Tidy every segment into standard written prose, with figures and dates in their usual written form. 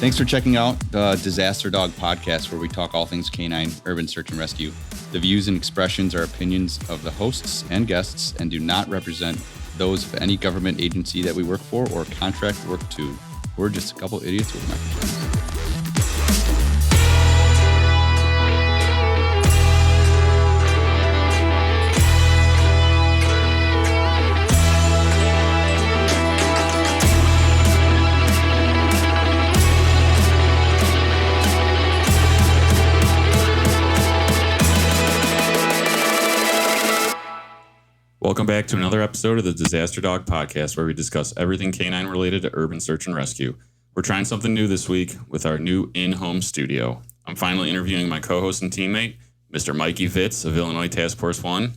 Thanks for checking out the Disaster Dog podcast, where we talk all things canine, urban search and rescue. The views and expressions are opinions of the hosts and guests and do not represent those of any government agency that we work for or contract work to. We're just a couple idiots with microphones. Welcome back to another episode of the Disaster Dog podcast, where we discuss everything canine related to urban search and rescue. We're trying something new this week with our new in-home studio. I'm finally interviewing my co-host and teammate, Mr. Mikey Vitz of Illinois Task Force 1.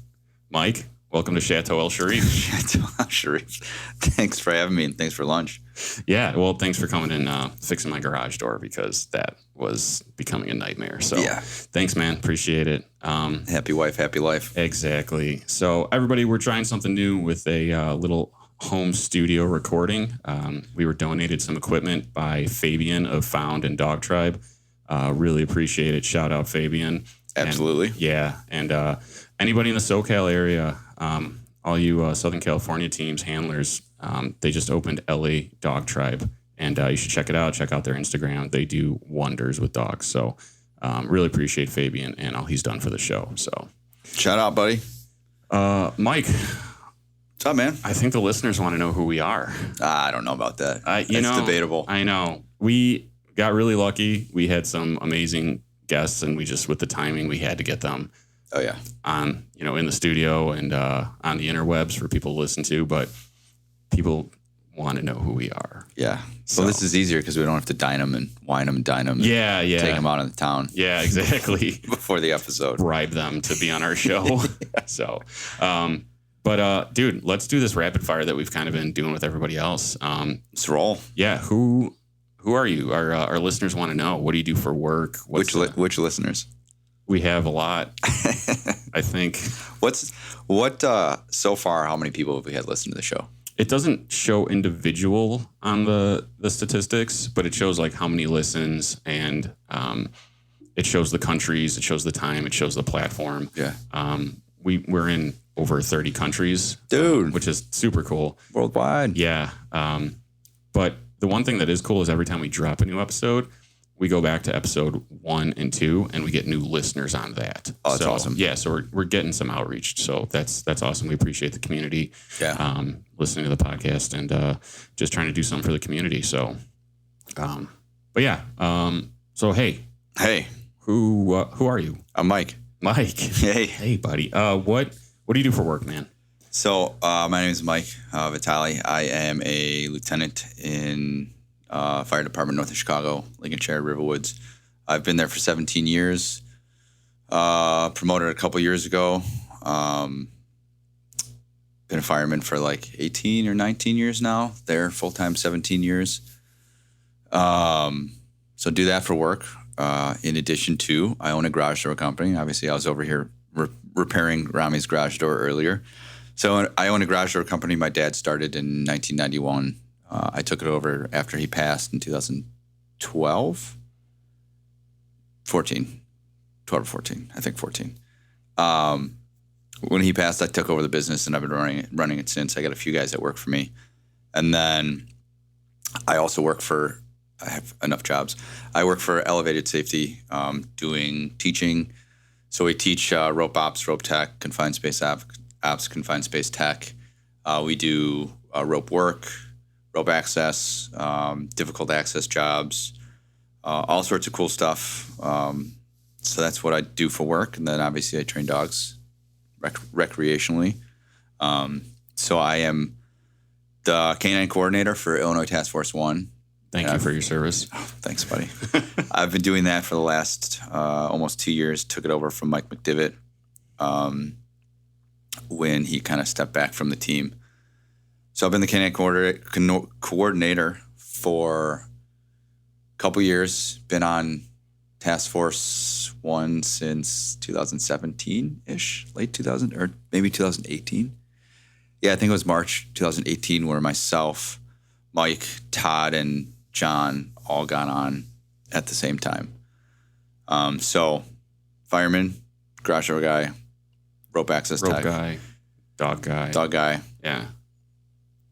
Mike, welcome to Chateau El Sharif. Chateau El Sharif. Thanks for having me, and thanks for lunch. Yeah, well, thanks for coming and fixing my garage door, because that was becoming a nightmare. So yeah. Thanks, man. Appreciate it. Happy wife, happy life. Exactly. So everybody, we're trying something new with a little home studio recording. We were donated some equipment by Fabian of Found and Dog Tribe. Really appreciate it. Shout out, Fabian. Absolutely. And anybody in the SoCal area, all you Southern California teams, handlers, they just opened LA Dog Tribe, and you should check it out. Check out their Instagram. They do wonders with dogs. So really appreciate Fabian and all he's done for the show. So shout out, buddy. Mike. What's up, man? I think the listeners want to know who we are. I don't know about that. It's debatable. I know. We got really lucky. We had some amazing guests, and we just, with the timing, we had to get them. Oh yeah. On, in the studio and on the interwebs for people to listen to, but people want to know who we are. Yeah. So this is easier because we don't have to dine them and wine them and dine them. Yeah. Take them out of the town. Yeah, exactly. Before the episode. Bribe them to be on our show. Yeah. So, but dude, let's do this rapid fire that we've kind of been doing with everybody else. Let's roll. Yeah. Who are you? Our listeners want to know. What do you do for work? Which listeners? We have a lot, I think. So far, how many people have we had listen to the show? It doesn't show individual on the statistics, but it shows like how many listens, and it shows the countries, it shows the time, it shows the platform. Yeah. We're in over 30 countries. Dude. Which is super cool. Worldwide. Yeah. But the one thing that is cool is every time we drop a new episode, we go back to episode 1 and 2, and we get new listeners on that. Oh, that's awesome. Yeah, so we're getting some outreach. So that's awesome. We appreciate the community. Yeah. Listening to the podcast and just trying to do something for the community. So, but yeah. So hey, who are you? I'm Mike. Mike. Hey, buddy. What do you do for work, man? So my name is Mike Vitale. I am a lieutenant in Fire Department north of Chicago, Lincolnshire, Riverwoods. I've been there for 17 years. Promoted a couple years ago. Been a fireman for like 18 or 19 years now. There, full-time 17 years. So do that for work. In addition to, I own a garage door company. Obviously, I was over here repairing Rami's garage door earlier. So I own a garage door company my dad started in 1991. I took it over after he passed in 2012, 14, 12 or 14, I think 14. When he passed, I took over the business, and I've been running it since. I got a few guys that work for me. And then I also I have enough jobs. I work for Elevated Safety, doing teaching. So we teach rope ops, rope tech, confined space ops, confined space tech. We do rope work, rope access, difficult access jobs, all sorts of cool stuff. So that's what I do for work. And then obviously I train dogs recreationally. So I am the Canine Coordinator for Illinois Task Force 1. Thank you for your service. Oh, thanks, buddy. I've been doing that for the last almost 2 years. Took it over from Mike McDivitt when he kind of stepped back from the team. So I've been the Canine Coordinator for a couple years. Been on Task Force 1 since 2017-ish, late 2000, or maybe 2018. Yeah, I think it was March 2018 where myself, Mike, Todd, and John all got on at the same time. So fireman, garage door guy, rope access Rope tech, guy, dog guy. Yeah.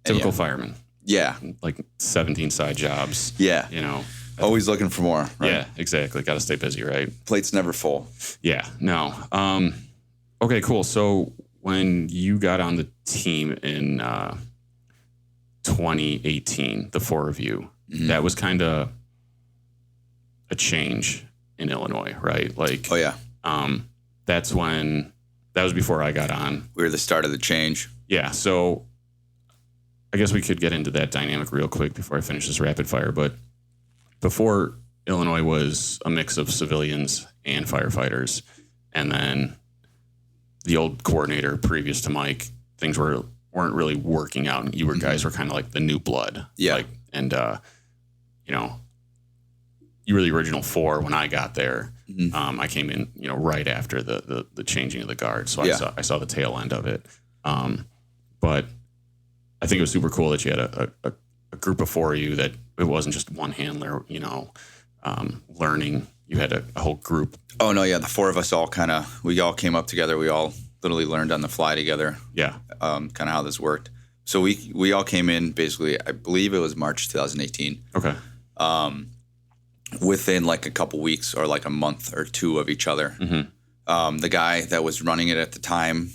Typical fireman. Yeah. Like 17 side jobs. Yeah. You know. Always looking for more. Right? Yeah, exactly. Got to stay busy, right? Plate's never full. Yeah. No. Okay, cool. So when you got on the team in 2018, the four of you, that was kind of a change in Illinois, right? Like, oh yeah. That was before I got on. We were the start of the change. Yeah. So I guess we could get into that dynamic real quick before I finish this rapid fire. But before, Illinois was a mix of civilians and firefighters. And then the old coordinator previous to Mike, things weren't really working out. You guys were kind of like the new blood. Yeah. Like, and, you know, you were the original four when I got there. I came in, you know, right after the changing of the guard. So I saw the tail end of it. But I think it was super cool that you had a group of four of you, that it wasn't just one handler, you know, learning. You had a whole group. Oh, no, yeah. The four of us we all came up together. We all literally learned on the fly together. Yeah. Kind of how this worked. So we all came in basically, I believe it was March 2018. Okay. Within like a couple weeks or like a month or two of each other. The guy that was running it at the time,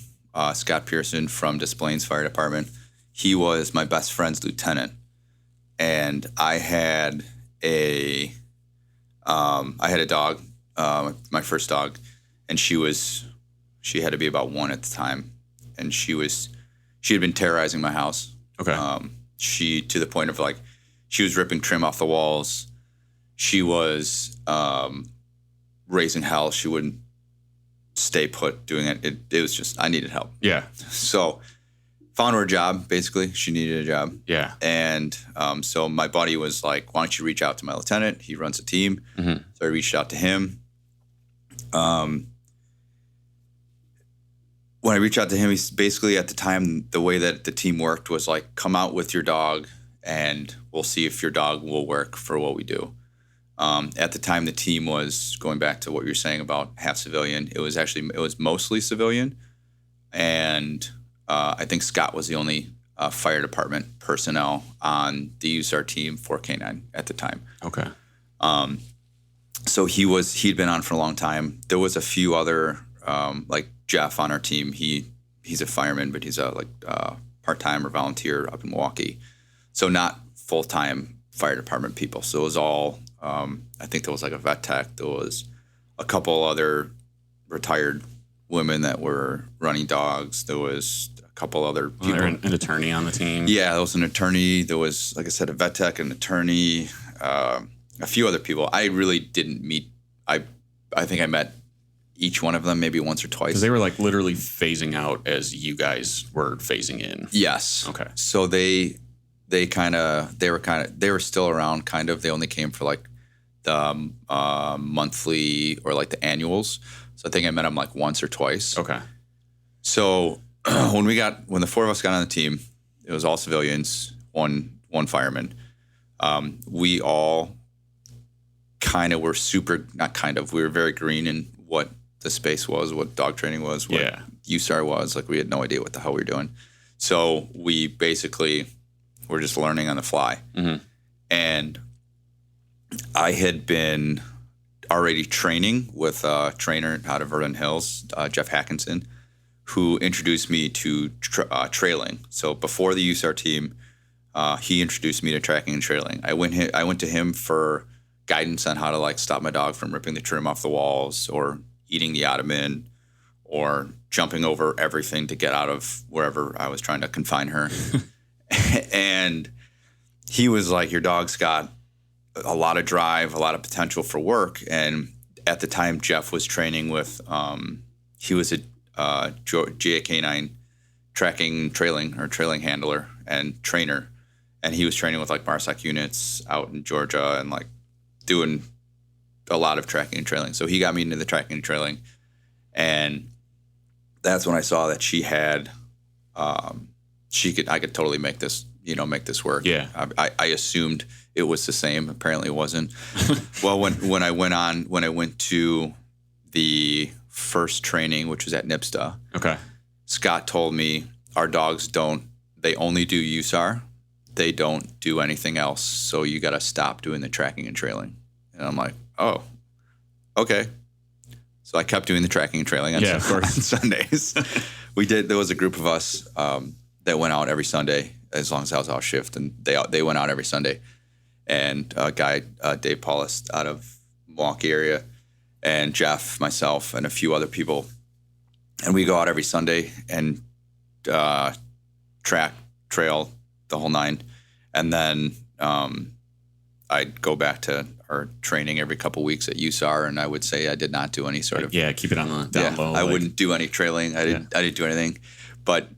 Scott Pearson from Des Plaines Fire Department, he was my best friend's lieutenant. And I had a dog, my first dog, and she had to be about 1 at the time. And she had been terrorizing my house. Okay. To the point of like, she was ripping trim off the walls. She was raising hell. She wouldn't stay put doing it. It was just, I needed help. Yeah. So found her a job, basically. She needed a job. Yeah. And so my buddy was like, why don't you reach out to my lieutenant? He runs a team. So I reached out to him. When I reached out to him, he's basically, at the time, the way that the team worked was like, come out with your dog and we'll see if your dog will work for what we do. At the time, the team was, going back to what you're saying about half civilian, it was mostly civilian. And I think Scott was the only fire department personnel on the USAR team for Canine at the time. Okay. So he'd been on for a long time. There was a few other, like Jeff on our team. He's a fireman, but he's a part-time or volunteer up in Milwaukee. So not full-time fire department people. So it was all, I think there was like a vet tech. There was a couple other retired women that were running dogs. There was a couple other people. Was there an attorney on the team? Yeah, there was an attorney. There was, like I said, a vet tech, an attorney, a few other people. I really didn't meet. I think I met each one of them maybe once or twice. Because they were like literally phasing out as you guys were phasing in. Yes. Okay. So they were still around kind of. They only came for like the monthly or like the annuals. So I think I met them like once or twice. Okay. So when the four of us got on the team, it was all civilians, one fireman. We all kind of were we were very green in what the space was, what dog training was, what USAR was. Like, we had no idea what the hell we were doing. So we basically were just learning on the fly. And I had been already training with a trainer out of Vernon Hills, Jeff Hackinson, who introduced me to trailing. So before the USAR team, he introduced me to tracking and trailing. I went to him for guidance on how to like stop my dog from ripping the trim off the walls or eating the ottoman or jumping over everything to get out of wherever I was trying to confine her. And he was like, your dog's got a lot of drive, a lot of potential for work. And at the time, Jeff was training with, he was a GA Canine tracking, trailing handler and trainer. And he was training with like MARSOC units out in Georgia and like doing a lot of tracking and trailing. So he got me into the tracking and trailing. And that's when I saw that she had, I could totally make this make this work. Yeah. I assumed it was the same. Apparently it wasn't. Well, when I went to the first training, which was at NIPSTA, Okay. Scott told me our dogs they only do USAR. They don't do anything else. So you got to stop doing the tracking and trailing. And I'm like, oh, okay. So I kept doing the tracking and trailing on, of course. on Sundays. There was a group of us that went out every Sunday, as long as I was off shift, and they went out every Sunday. And a guy, Dave Paulus, out of Milwaukee area, and Jeff, myself, and a few other people, and we go out every Sunday and track, trail, the whole nine, and then I'd go back to our training every couple weeks at USAR, and I would say I did not do any sort of keep it on the down low. I wouldn't do any trailing. I didn't do anything. But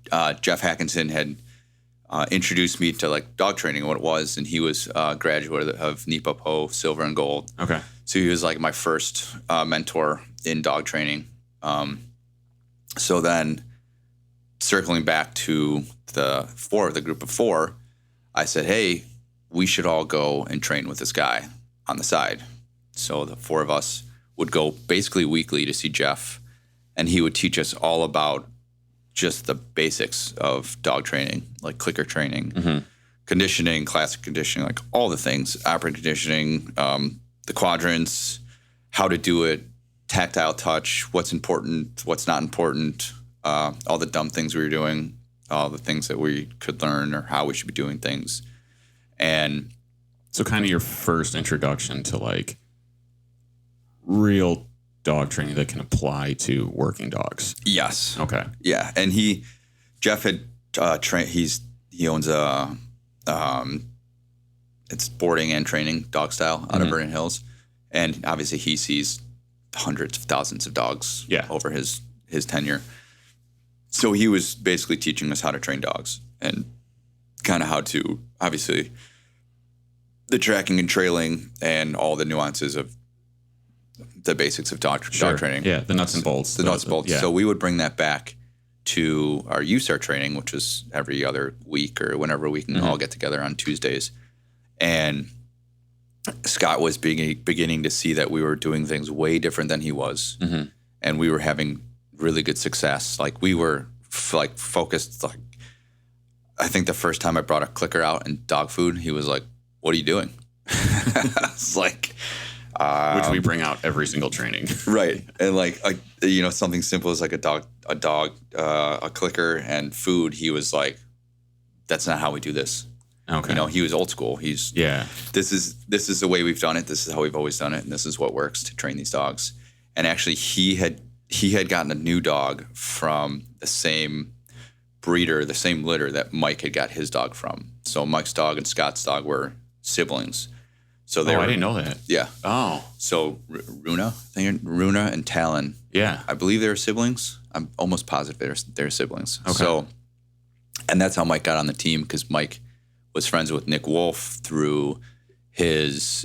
Jeff Hackinson had introduced me to like dog training, what it was, and he was a graduate of NEPA PO Silver and Gold. Okay. So he was like my first mentor in dog training. So then, circling back to the group of four, I said, hey, we should all go and train with this guy on the side. So the four of us would go basically weekly to see Jeff, and he would teach us all about just the basics of dog training, like clicker training, conditioning, classic conditioning, like all the things, operant conditioning, the quadrants, how to do it, tactile touch, what's important, what's not important, all the dumb things we were doing, all the things that we could learn or how we should be doing things. And so kind of your first introduction to like real dog training that can apply to working dogs. Yes. Okay. Yeah. And Jeff had trained, he owns it's boarding and training dog style out of Vernon Hills. And obviously he sees hundreds of thousands of dogs over his tenure. So he was basically teaching us how to train dogs and kind of how to, obviously, the tracking and trailing and all the nuances of the basics of dog training. Yeah, the nuts and bolts. The nuts and bolts. Yeah. So we would bring that back to our USAR training, which was every other week or whenever we can all get together on Tuesdays. And Scott was beginning to see that we were doing things way different than he was. And we were having really good success. Like we were focused. Like I think the first time I brought a clicker out and dog food, he was like, "What are you doing?" It's like, which we bring out every single training, right? And like something simple as like a clicker and food. He was like, "That's not how we do this." Okay. He was old school. This is the way we've done it. This is how we've always done it, and this is what works to train these dogs. And actually, he had gotten a new dog from the same breeder, the same litter that Mike had got his dog from. So Mike's dog and Scott's dog were siblings. So I didn't know that. Yeah. Oh. So Runa and Talon. Yeah. I believe they're siblings. I'm almost positive they're siblings. Okay. So, and that's how Mike got on the team, because Mike was friends with Nick Wolf through his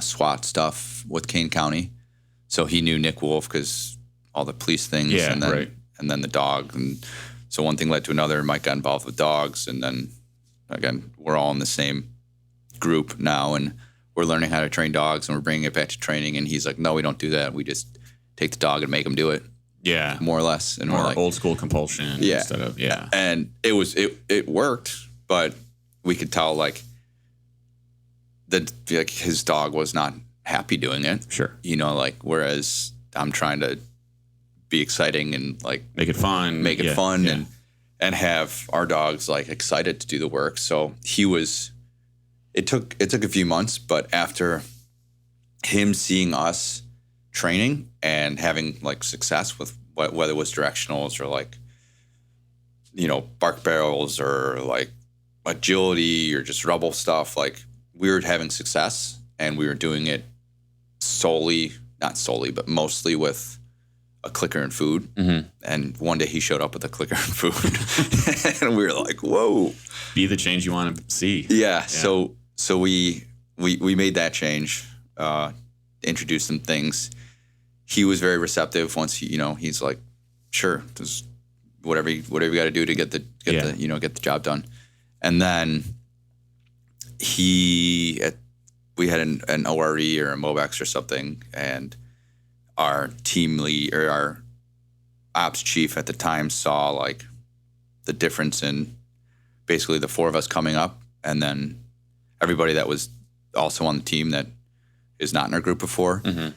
SWAT stuff with Kane County. So he knew Nick Wolf because all the police things, and then the dog, and so one thing led to another. Mike got involved with dogs, and then again, we're all in the same group now, and we're learning how to train dogs, and we're bringing it back to training. And he's like, "No, we don't do that. We just take the dog and make him do it." Yeah, more or less, and more we're like, old school compulsion instead of And it worked, but we could tell like his dog was not happy doing it. Sure. Whereas I'm trying to be exciting and like make it fun and have our dogs like excited to do the work. So it took a few months, but after him seeing us training and having like success with whether it was directionals or like, bark barrels or like agility or just rubble stuff, like we were having success, and we were doing it not solely, but mostly with a clicker and food. And one day he showed up with a clicker and food and we were like, whoa, be the change you want to see. Yeah. So we made that change, introduced some things. He was very receptive once he's like, sure, whatever you got to do to get the job done. And then we had an ORE or a MOBEX or something, and our team lead or our ops chief at the time saw like the difference in basically the four of us coming up, and then everybody that was also on the team that is not in our group before. Mm-hmm.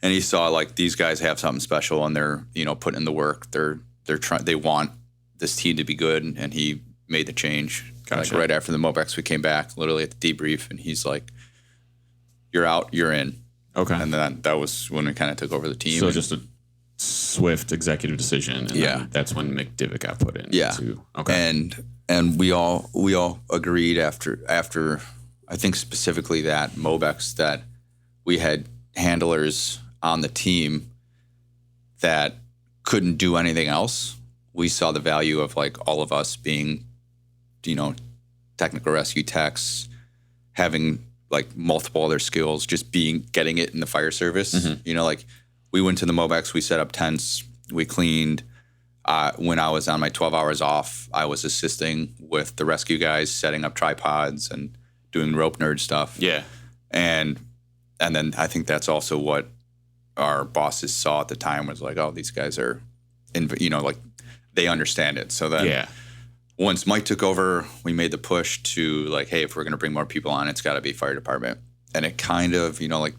And he saw like these guys have something special, and they're putting in the work. They want this team to be good, and he made the change. Gotcha. Like right after the MOBEX, we came back literally at the debrief, and he's like, "You're out, you're in." Okay. And then that was when we kind of took over the team. So just a swift executive decision, and then that's when McDivitt got put in. Yeah. Okay. And we all agreed after I think specifically that MOBEX that we had handlers on the team that couldn't do anything else. We saw the value of like all of us being, technical rescue techs, having like multiple other skills, just getting it in the fire service. Mm-hmm. Like we went to the MOBEX, we set up tents, we cleaned. When I was on my 12 hours off, I was assisting with the rescue guys, setting up tripods and doing rope nerd stuff. Yeah. And then I think that's also what our bosses saw at the time was like, oh, these guys are, like they understand it. So then once Mike took over, we made the push to like, hey, if we're going to bring more people on, it's got to be fire department. And it kind of, like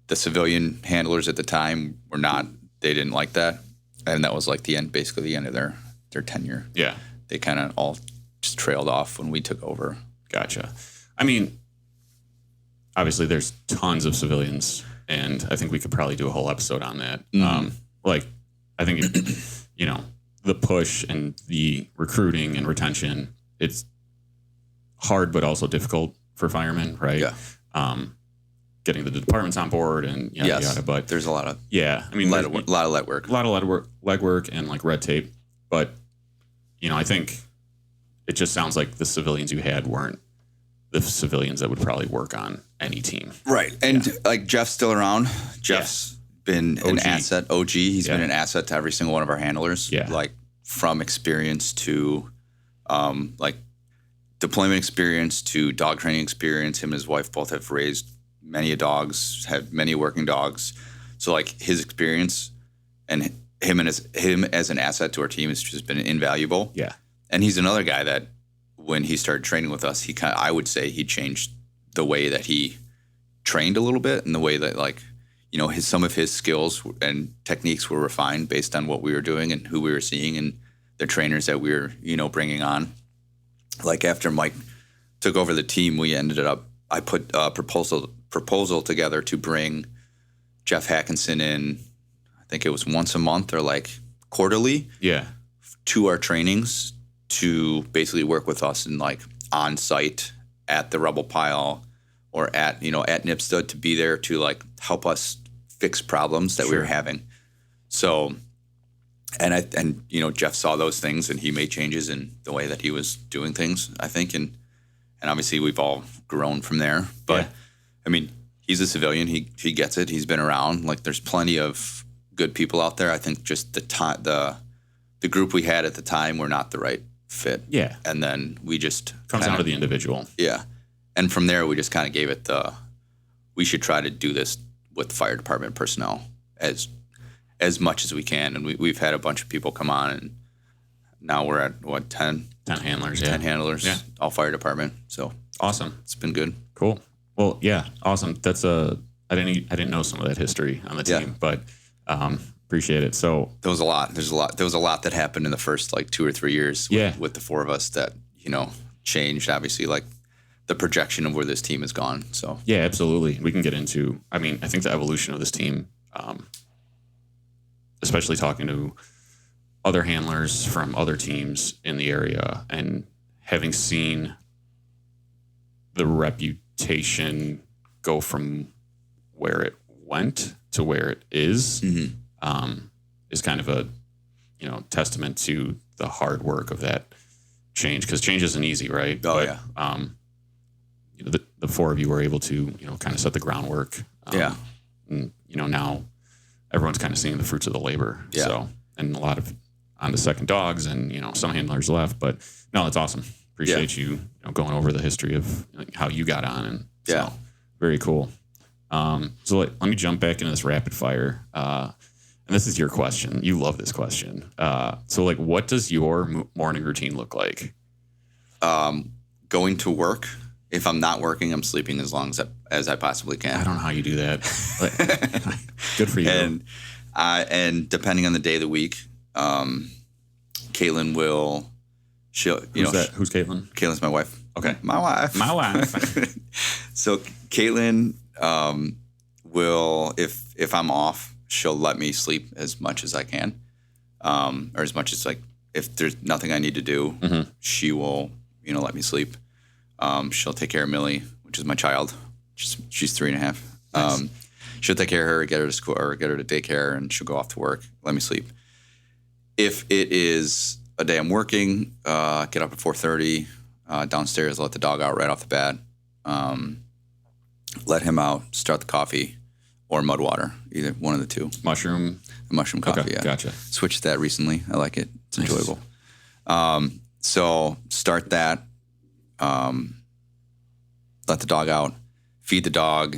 the civilian handlers at the time they didn't like that. And that was like basically the end of their tenure. Yeah. They kind of all just trailed off when we took over. Gotcha. I mean, obviously there's tons of civilians, and I think we could probably do a whole episode on that. Mm-hmm. I think, the push and the recruiting and retention, it's hard, but also difficult for firemen, right? Yeah. Getting the departments on board and yada, but there's a lot of, I mean, a lot of legwork and like red tape. But, I think it just sounds like the civilians you had weren't the civilians that would probably work on any team. Right. And like Jeff's still around. Jeff's been an asset. OG. He's been an asset to every single one of our handlers. Yeah. Like from experience to like deployment experience to dog training experience. Him and his wife both have raised many dogs, had many working dogs. So like his experience and him as an asset to our team has just been invaluable. Yeah. And he's another guy that when he started training with us, I would say he changed the way that he trained a little bit, and the way that like, some of his skills and techniques were refined based on what we were doing and who we were seeing and the trainers that we were, bringing on. Like after Mike took over the team, I put a proposal together to bring Jeff Hackinson in. I think it was once a month or like quarterly. Yeah. To our trainings to basically work with us and like on site at the rubble pile or at NIPSTA, to be there to like help us fix problems that we were having. So, and Jeff saw those things and he made changes in the way that he was doing things, I think. And obviously we've all grown from there, but I mean, he's a civilian. He gets it. He's been around. Like there's plenty of good people out there. I think just the group we had at the time were not the right fit. Yeah. And then we just comes down to the individual. Yeah. And from there, we just kind of gave it we should try to do this with fire department personnel as much as we can. And we've had a bunch of people come on, and now we're at 10 handlers. 10 handlers, all fire department. So awesome. It's been good. Cool. Well, yeah, awesome. That's I didn't know some of that history on the team, but appreciate it. So there was a lot. There was a lot that happened in the first like 2 or 3 years with the four of us that changed. Obviously, like the projection of where this team has gone. So yeah, absolutely. We can get into. I mean, I think the evolution of this team, especially talking to other handlers from other teams in the area and having seen the reputation go from where it went to where it is, is kind of a testament to the hard work of that change, because change isn't easy, right? Oh, but, the four of you were able to kind of set the groundwork. And now everyone's kind of seeing the fruits of the labor. Yeah. So, and a lot of on to second dogs, and some handlers left. But no, it's awesome. Appreciate you, going over the history of how you got on, and so, very cool. So let me jump back into this rapid fire. And this is your question. You love this question. So what does your morning routine look like? Going to work. If I'm not working, I'm sleeping as long as I possibly can. I don't know how you do that. Good for you. And depending on the day of the week, Caitlin will. Who's that? Who's Caitlin? Caitlin's my wife. Okay, my wife. So Caitlin will, if I'm off, she'll let me sleep as much as I can, or as much as if there's nothing I need to do, she will let me sleep. She'll take care of Millie, which is my child. She's 3.5. Nice. She'll take care of her, get her to school or get her to daycare, and she'll go off to work, let me sleep. If it is a day I'm working, get up at 4:30, downstairs, let the dog out right off the bat, let him out, start the coffee or mud water, either one of the two. Mushroom coffee, okay, yeah. Gotcha. Switched that recently. I like it. It's Nice. enjoyable. So start that, let the dog out, feed the dog,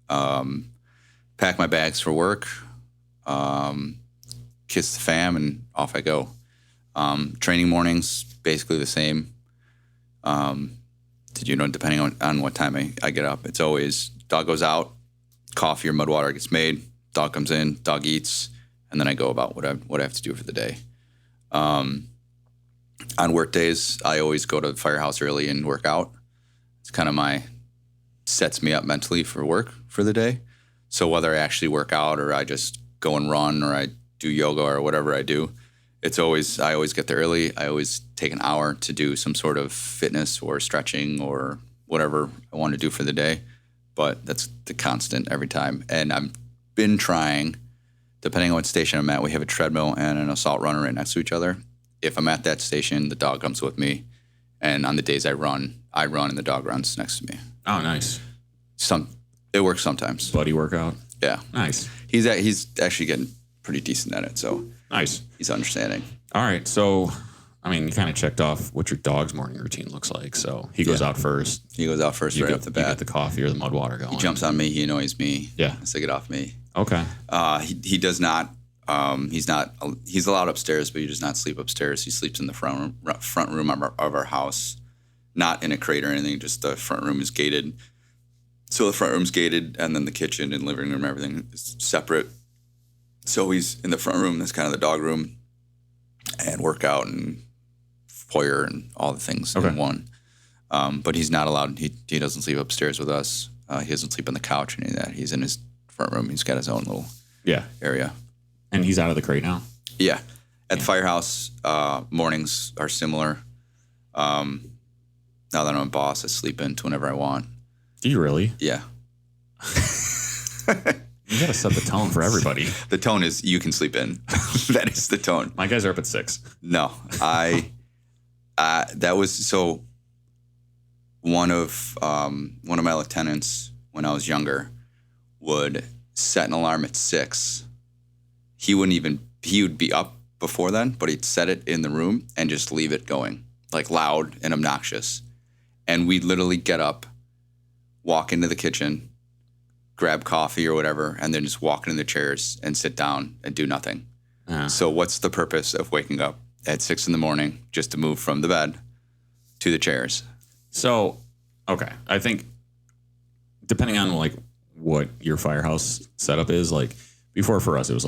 pack my bags for work, kiss the fam, and off I go. Training mornings, basically the same. Depending on what time I get up, it's always dog goes out, coffee or mud water gets made, dog comes in, dog eats, and then I go about what I have to do for the day. On work days, I always go to the firehouse early and work out. It's kind of sets me up mentally for work for the day. So whether I actually work out or I just go and run or I do yoga or whatever I do, I always get there early. I always take an hour to do some sort of fitness or stretching or whatever I want to do for the day. But that's the constant every time. And I've been trying, depending on what station I'm at, we have a treadmill and an assault runner right next to each other. If I'm at that station, the dog comes with me. And on the days I run and the dog runs next to me. Oh, nice. It works sometimes. Buddy workout. Yeah. Nice. He's actually getting pretty decent at it, so nice. He's understanding. All right, so you kind of checked off what your dog's morning routine looks like. So he goes out first. He goes out first right off the bat. You get the coffee or the mud water going. He jumps on me. He annoys me. Yeah. So get off me. Okay. He does not. He's allowed upstairs, but he does not sleep upstairs. He sleeps in the front room of our house, not in a crate or anything. Just the front room is gated. So the front room's gated, and then the kitchen and living room, everything is separate. So he's in the front room. That's kind of the dog room, and workout and foyer and all the things in one. But he's not allowed. He doesn't sleep upstairs with us. He doesn't sleep on the couch or any of that. He's in his front room. He's got his own little area. And he's out of the crate now? Yeah. At the firehouse, mornings are similar. Now that I'm a boss, I sleep in to whenever I want. Do you really? Yeah. You got to set the tone for everybody. The tone is you can sleep in. That is the tone. My guys are up at 6. No. That was so one of my lieutenants when I was younger would set an alarm at 6. He would be up before then, but he'd set it in the room and just leave it going, like loud and obnoxious. And we'd literally get up, walk into the kitchen, grab coffee or whatever, and then just walk into the chairs and sit down and do nothing. So what's the purpose of waking up at 6 a.m. just to move from the bed to the chairs? So, okay. I think depending on what your firehouse setup is, before for us, it was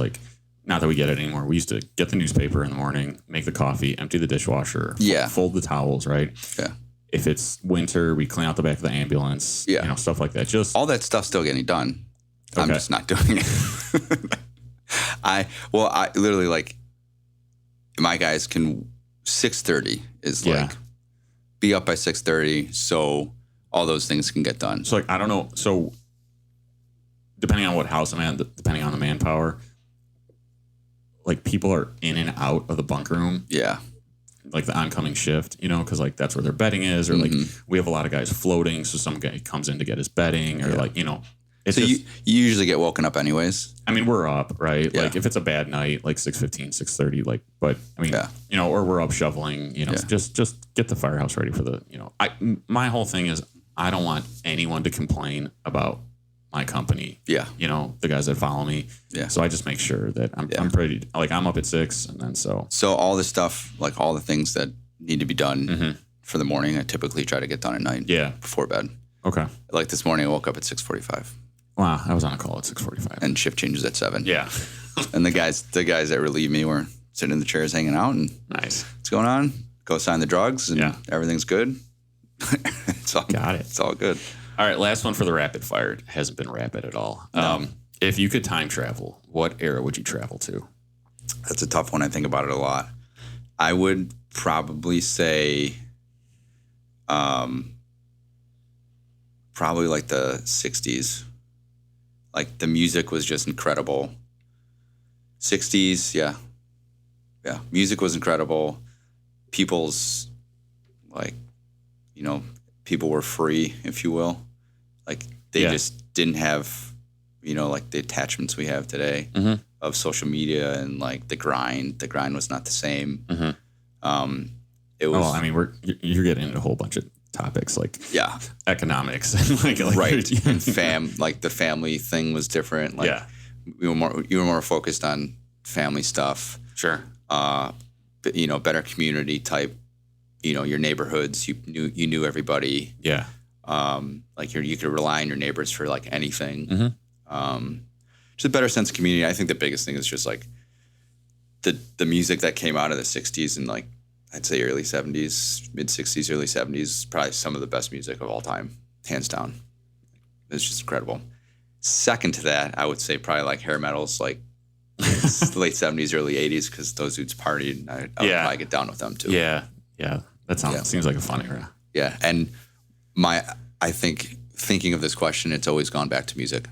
not that we get it anymore. We used to get the newspaper in the morning, make the coffee, empty the dishwasher, fold the towels, right? Yeah. If it's winter, we clean out the back of the ambulance, stuff like that. Just all that stuff's still getting done. Okay. I'm just not doing it. I literally my guys can 6:30 is be up by 6:30 so all those things can get done. So I don't know. So depending on what house I'm at, depending on the manpower, people are in and out of the bunk room. Yeah. The oncoming shift, because that's where their bedding is, or we have a lot of guys floating, so some guy comes in to get his bedding, or So you usually get woken up anyways? I mean, we're up, right? Yeah. Like if it's a bad night, like 6:15, 6:30, like, but I mean, you know, or we're up shoveling, you know, just get the firehouse ready for the, you know, my whole thing is I don't want anyone to complain about my company. Yeah. You know, the guys that follow me. Yeah. So I just make sure that I'm pretty, like I'm up at 6 and then so all the stuff, like all the things that need to be done for the morning, I typically try to get done at night. Yeah. Before bed. Okay. Like this morning, I woke up at 6:45. Wow, I was on a call at 6:45. And shift changes at 7. Yeah. And the guys that relieve me were sitting in the chairs hanging out and nice. What's going on? Go sign the drugs and everything's good. Got it. It's all good. All right, last one for the rapid fire. It hasn't been rapid at all. No. If you could time travel, what era would you travel to? That's a tough one. I think about it a lot. I would probably say probably like the 60s. Like the music was just incredible. 60s, yeah. Yeah, music was incredible. People's, like, you know, people were free, if you will. Like they just didn't have, you know, like the attachments we have today of social media and like the grind. The grind was not the same. It was. Well, I mean, you're getting into a whole bunch of topics like economics and like right and like the family thing was different. Like you were more focused on family stuff. Sure. But, you know, better community type. You know, your neighborhoods. You knew everybody. Yeah. Like you could rely on your neighbors for like anything. Just a better sense of community. I think the biggest thing is just like the music that came out of the 60s and like I'd say early 70s, mid 60s, early 70s, probably some of the best music of all time, hands down. It's just incredible. Second to that, I would say probably like hair metals, like late 70s, early 80s, because those dudes partied. And I would probably get down with them too. Yeah. Yeah. That seems like a fun era. Yeah. And I think thinking of this question, it's always gone back to music.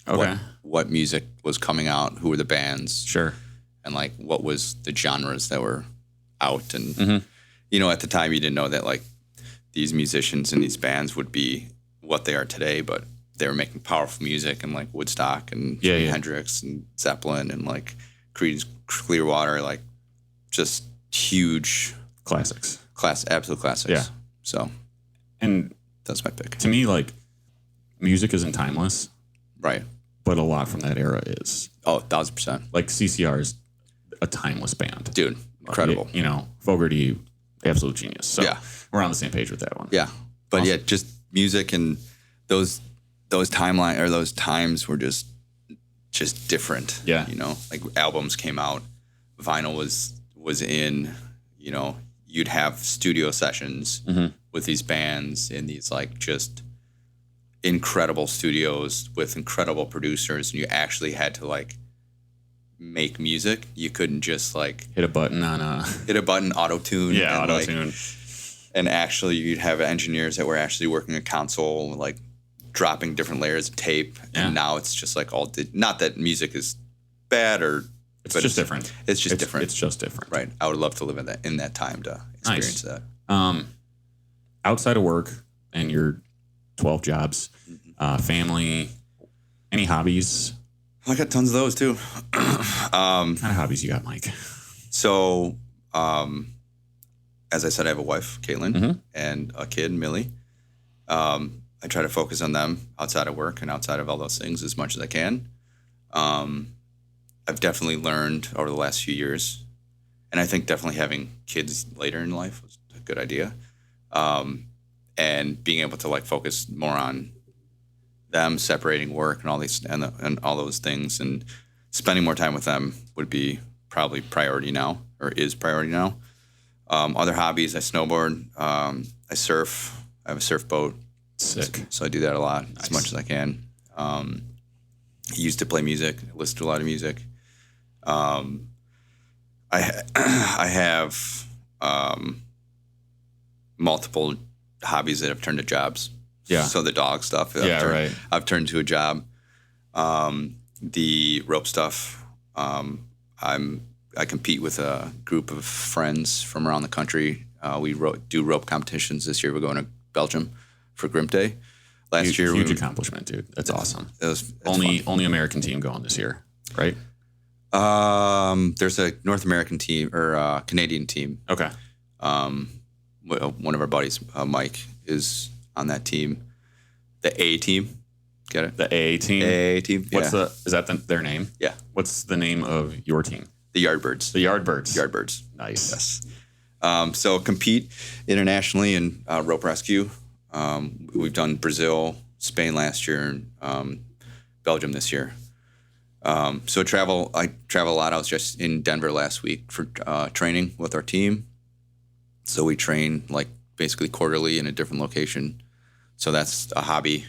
Okay. What music was coming out? Who were the bands? Sure. And like what was the genres that were out? And you know, at the time you didn't know that like these musicians and these bands would be what they are today, but they were making powerful music and like Woodstock and Jimi Hendrix and Zeppelin and like Creedence Clearwater, like just huge classics. Absolute classics. Yeah. So, and that's my pick. To me, like music isn't timeless, right? But a lot from that era is. Oh, 1,000%. Like CCR is a timeless band, dude. Incredible. You know, Fogerty, absolute genius. So we're on the same page with that one. Yeah, but awesome. Just music and those timeline or those times were just different. Yeah, you know, like albums came out, vinyl was in. You know, you'd have studio sessions with these bands in these like just incredible studios with incredible producers, and you actually had to like make music. You couldn't just like hit a button auto tune. Yeah, auto tune. And actually, you'd have engineers that were actually working a console, like dropping different layers of tape. Yeah. And now it's just like not that music is bad it's just different. It's just different. It's just different. Right. I would love to live in that time to experience that. Outside of work and your 12 jobs, family, any hobbies? I got tons of those too. What kind of hobbies you got, Mike? So, as I said, I have a wife, Caitlin, and a kid, Millie. I try to focus on them outside of work and outside of all those things as much as I can. I've definitely learned over the last few years, and I think definitely having kids later in life was a good idea. And being able to like focus more on them, separating work and all these and all those things, and spending more time with them would be probably priority now, or is priority now. Other hobbies: I snowboard, I surf. I have a surf boat. Sick. So I do that a lot, as much as I can. I used to play music, listen to a lot of music. I have multiple hobbies that have turned to jobs. Yeah. So the dog stuff. I've turned to a job. The rope stuff. I compete with a group of friends from around the country. We do rope competitions this year. We're going to Belgium for Grimp Day. Last year, huge accomplishment, dude. That's awesome. It's only American team going this year, right? There's a North American team or Canadian team. Okay. One of our buddies, Mike, is on that team. The A team. Get it? The A team. A team. Is that their name? Yeah. What's the name of your team? The Yardbirds. The Yardbirds. Yardbirds. Nice. Yes. So compete internationally in rope rescue. We've done Brazil, Spain last year, and Belgium this year. So I travel a lot. I was just in Denver last week for training with our team. So we train like basically quarterly in a different location. So that's a hobby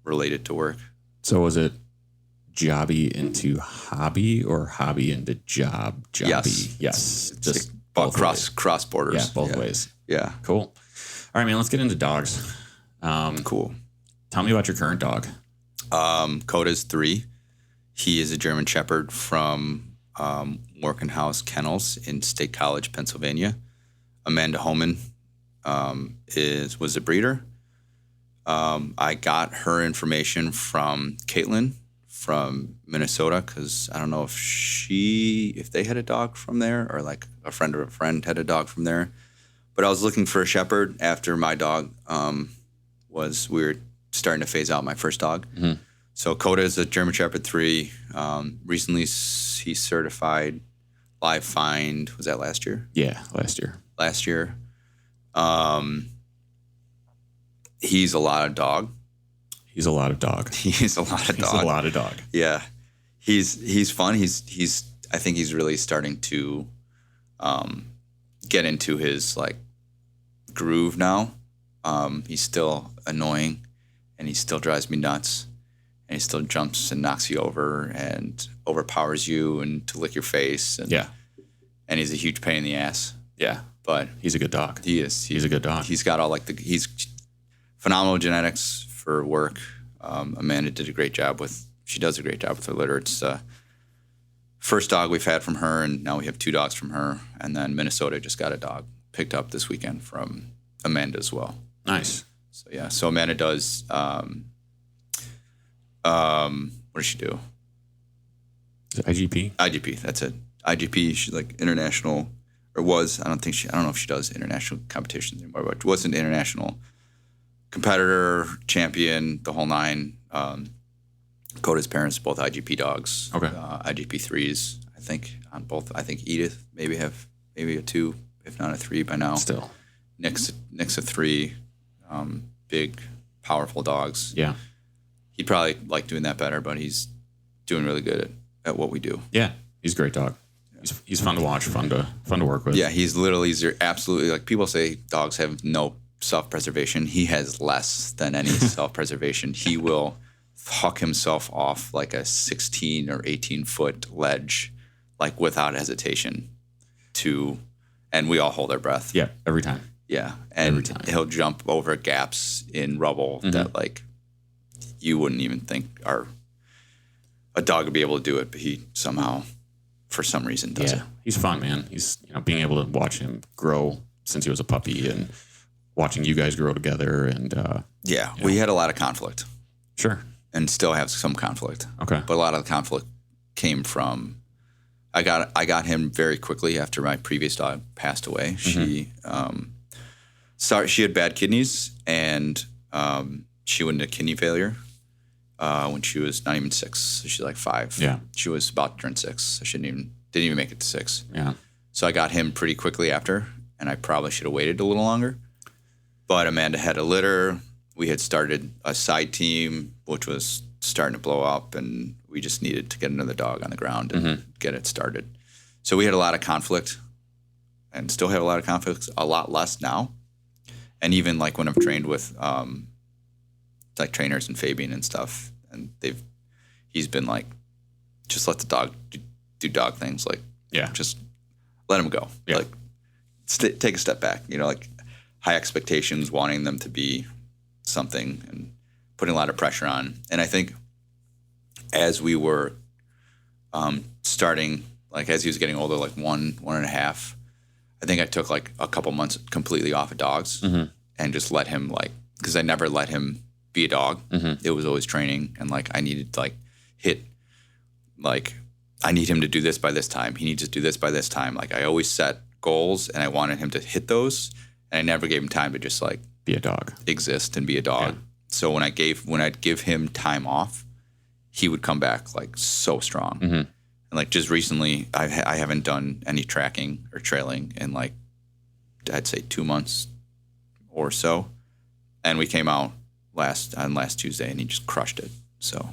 related to work. So was it jobby into hobby or hobby into job? Jobby. Yes. Just both cross borders. Yeah, both ways. Yeah. Cool. All right, man, let's get into dogs. Cool. Tell me about your current dog. Coda's 3. He is a German Shepherd from Morkenhouse Kennels in State College, Pennsylvania. Amanda Homan was a breeder. I got her information from Caitlin from Minnesota because I don't know if they had a dog from there or like a friend of a friend had a dog from there. But I was looking for a shepherd after my dog we were starting to phase out my first dog. Mm-hmm. So Coda is a German Shepherd 3. Recently he certified live find. Was that last year? Yeah, last year. He's a lot of dog. He's a lot of dog. He's a lot of dog. He's a lot of dog. Yeah. He's fun. I think he's really starting to get into his like groove now. He's still annoying and he still drives me nuts. And he still jumps and knocks you over and overpowers you and to lick your face. And, yeah. And he's a huge pain in the ass. Yeah. But he's a good dog. He is. He's a good dog. He's got all he's phenomenal genetics for work. Amanda does a great job with her litter. It's the first dog we've had from her, and now we have 2 dogs from her. And then Minnesota just got a dog picked up this weekend from Amanda as well. Nice. So yeah, so Amanda does. What does she do? IGP. IGP. That's it. IGP. She's like international, or was. I don't know if she does international competitions anymore, but was an international competitor, champion, the whole 9. Coda's parents both IGP dogs. Okay. IGP 3s. I think on both. I think Edith maybe a 2, if not a 3 by now. Still. Nick's a 3. Big, powerful dogs. Yeah. He'd probably like doing that better, but he's doing really good at what we do. Yeah, he's a great dog. Yeah. He's fun to watch, fun to work with. Yeah, he's absolutely like people say dogs have no self-preservation. He has less than any self-preservation. He will huck himself off like a 16 or 18-foot ledge, like without hesitation. And we all hold our breath. Yeah, every time. Yeah, and he'll jump over gaps in rubble that like you wouldn't even think a dog would be able to do it, but he somehow, for some reason, does it. He's fun, man. He's being able to watch him grow since he was a puppy and watching you guys grow together and we had a lot of conflict. Sure. And still have some conflict. Okay. But a lot of the conflict came from I got him very quickly after my previous dog passed away. Mm-hmm. She had bad kidneys and she went into kidney failure when she was not even 6. So she's like 5. Yeah. She was about to turn 6. So she didn't even make it to 6. Yeah. So I got him pretty quickly after, and I probably should have waited a little longer. But Amanda had a litter. We had started a side team, which was starting to blow up, and we just needed to get another dog on the ground and get it started. So we had a lot of conflict and still have a lot of conflict, a lot less now. And even like when I've trained with like trainers and Fabian and stuff, and he's been like, just let the dog do dog things. Like, just let him go. Yeah. Like, take a step back. Like high expectations, wanting them to be something, and putting a lot of pressure on. And I think as we were starting, like as he was getting older, like 1.5, I think I took like a couple months completely off of dogs and just let him like because I never let him be a dog. It was always training, and like I needed to like hit, like I need him to do this by this time. He needs to do this by this time. Like I always set goals, and I wanted him to hit those, and I never gave him time to just like be a dog, exist and be a dog. Yeah. So when I'd give him time off, he would come back like so strong. And like just recently, I haven't done any tracking or trailing in like I'd say 2 months or so, and we came out last Tuesday, and he just crushed it. So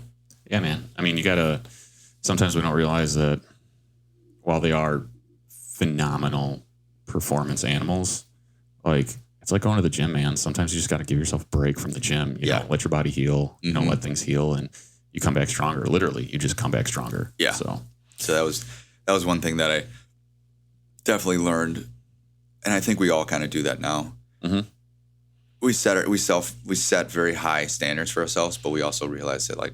yeah, man. I mean, you gotta. Sometimes we don't realize that while they are phenomenal performance animals, like it's like going to the gym, man. Sometimes you just got to give yourself a break from the gym. You know, let your body heal. You know, let things heal, and you come back stronger. Literally, you just come back stronger. Yeah. So that was one thing that I definitely learned, and I think we all kind of do that now. We set very high standards for ourselves, but we also realize that like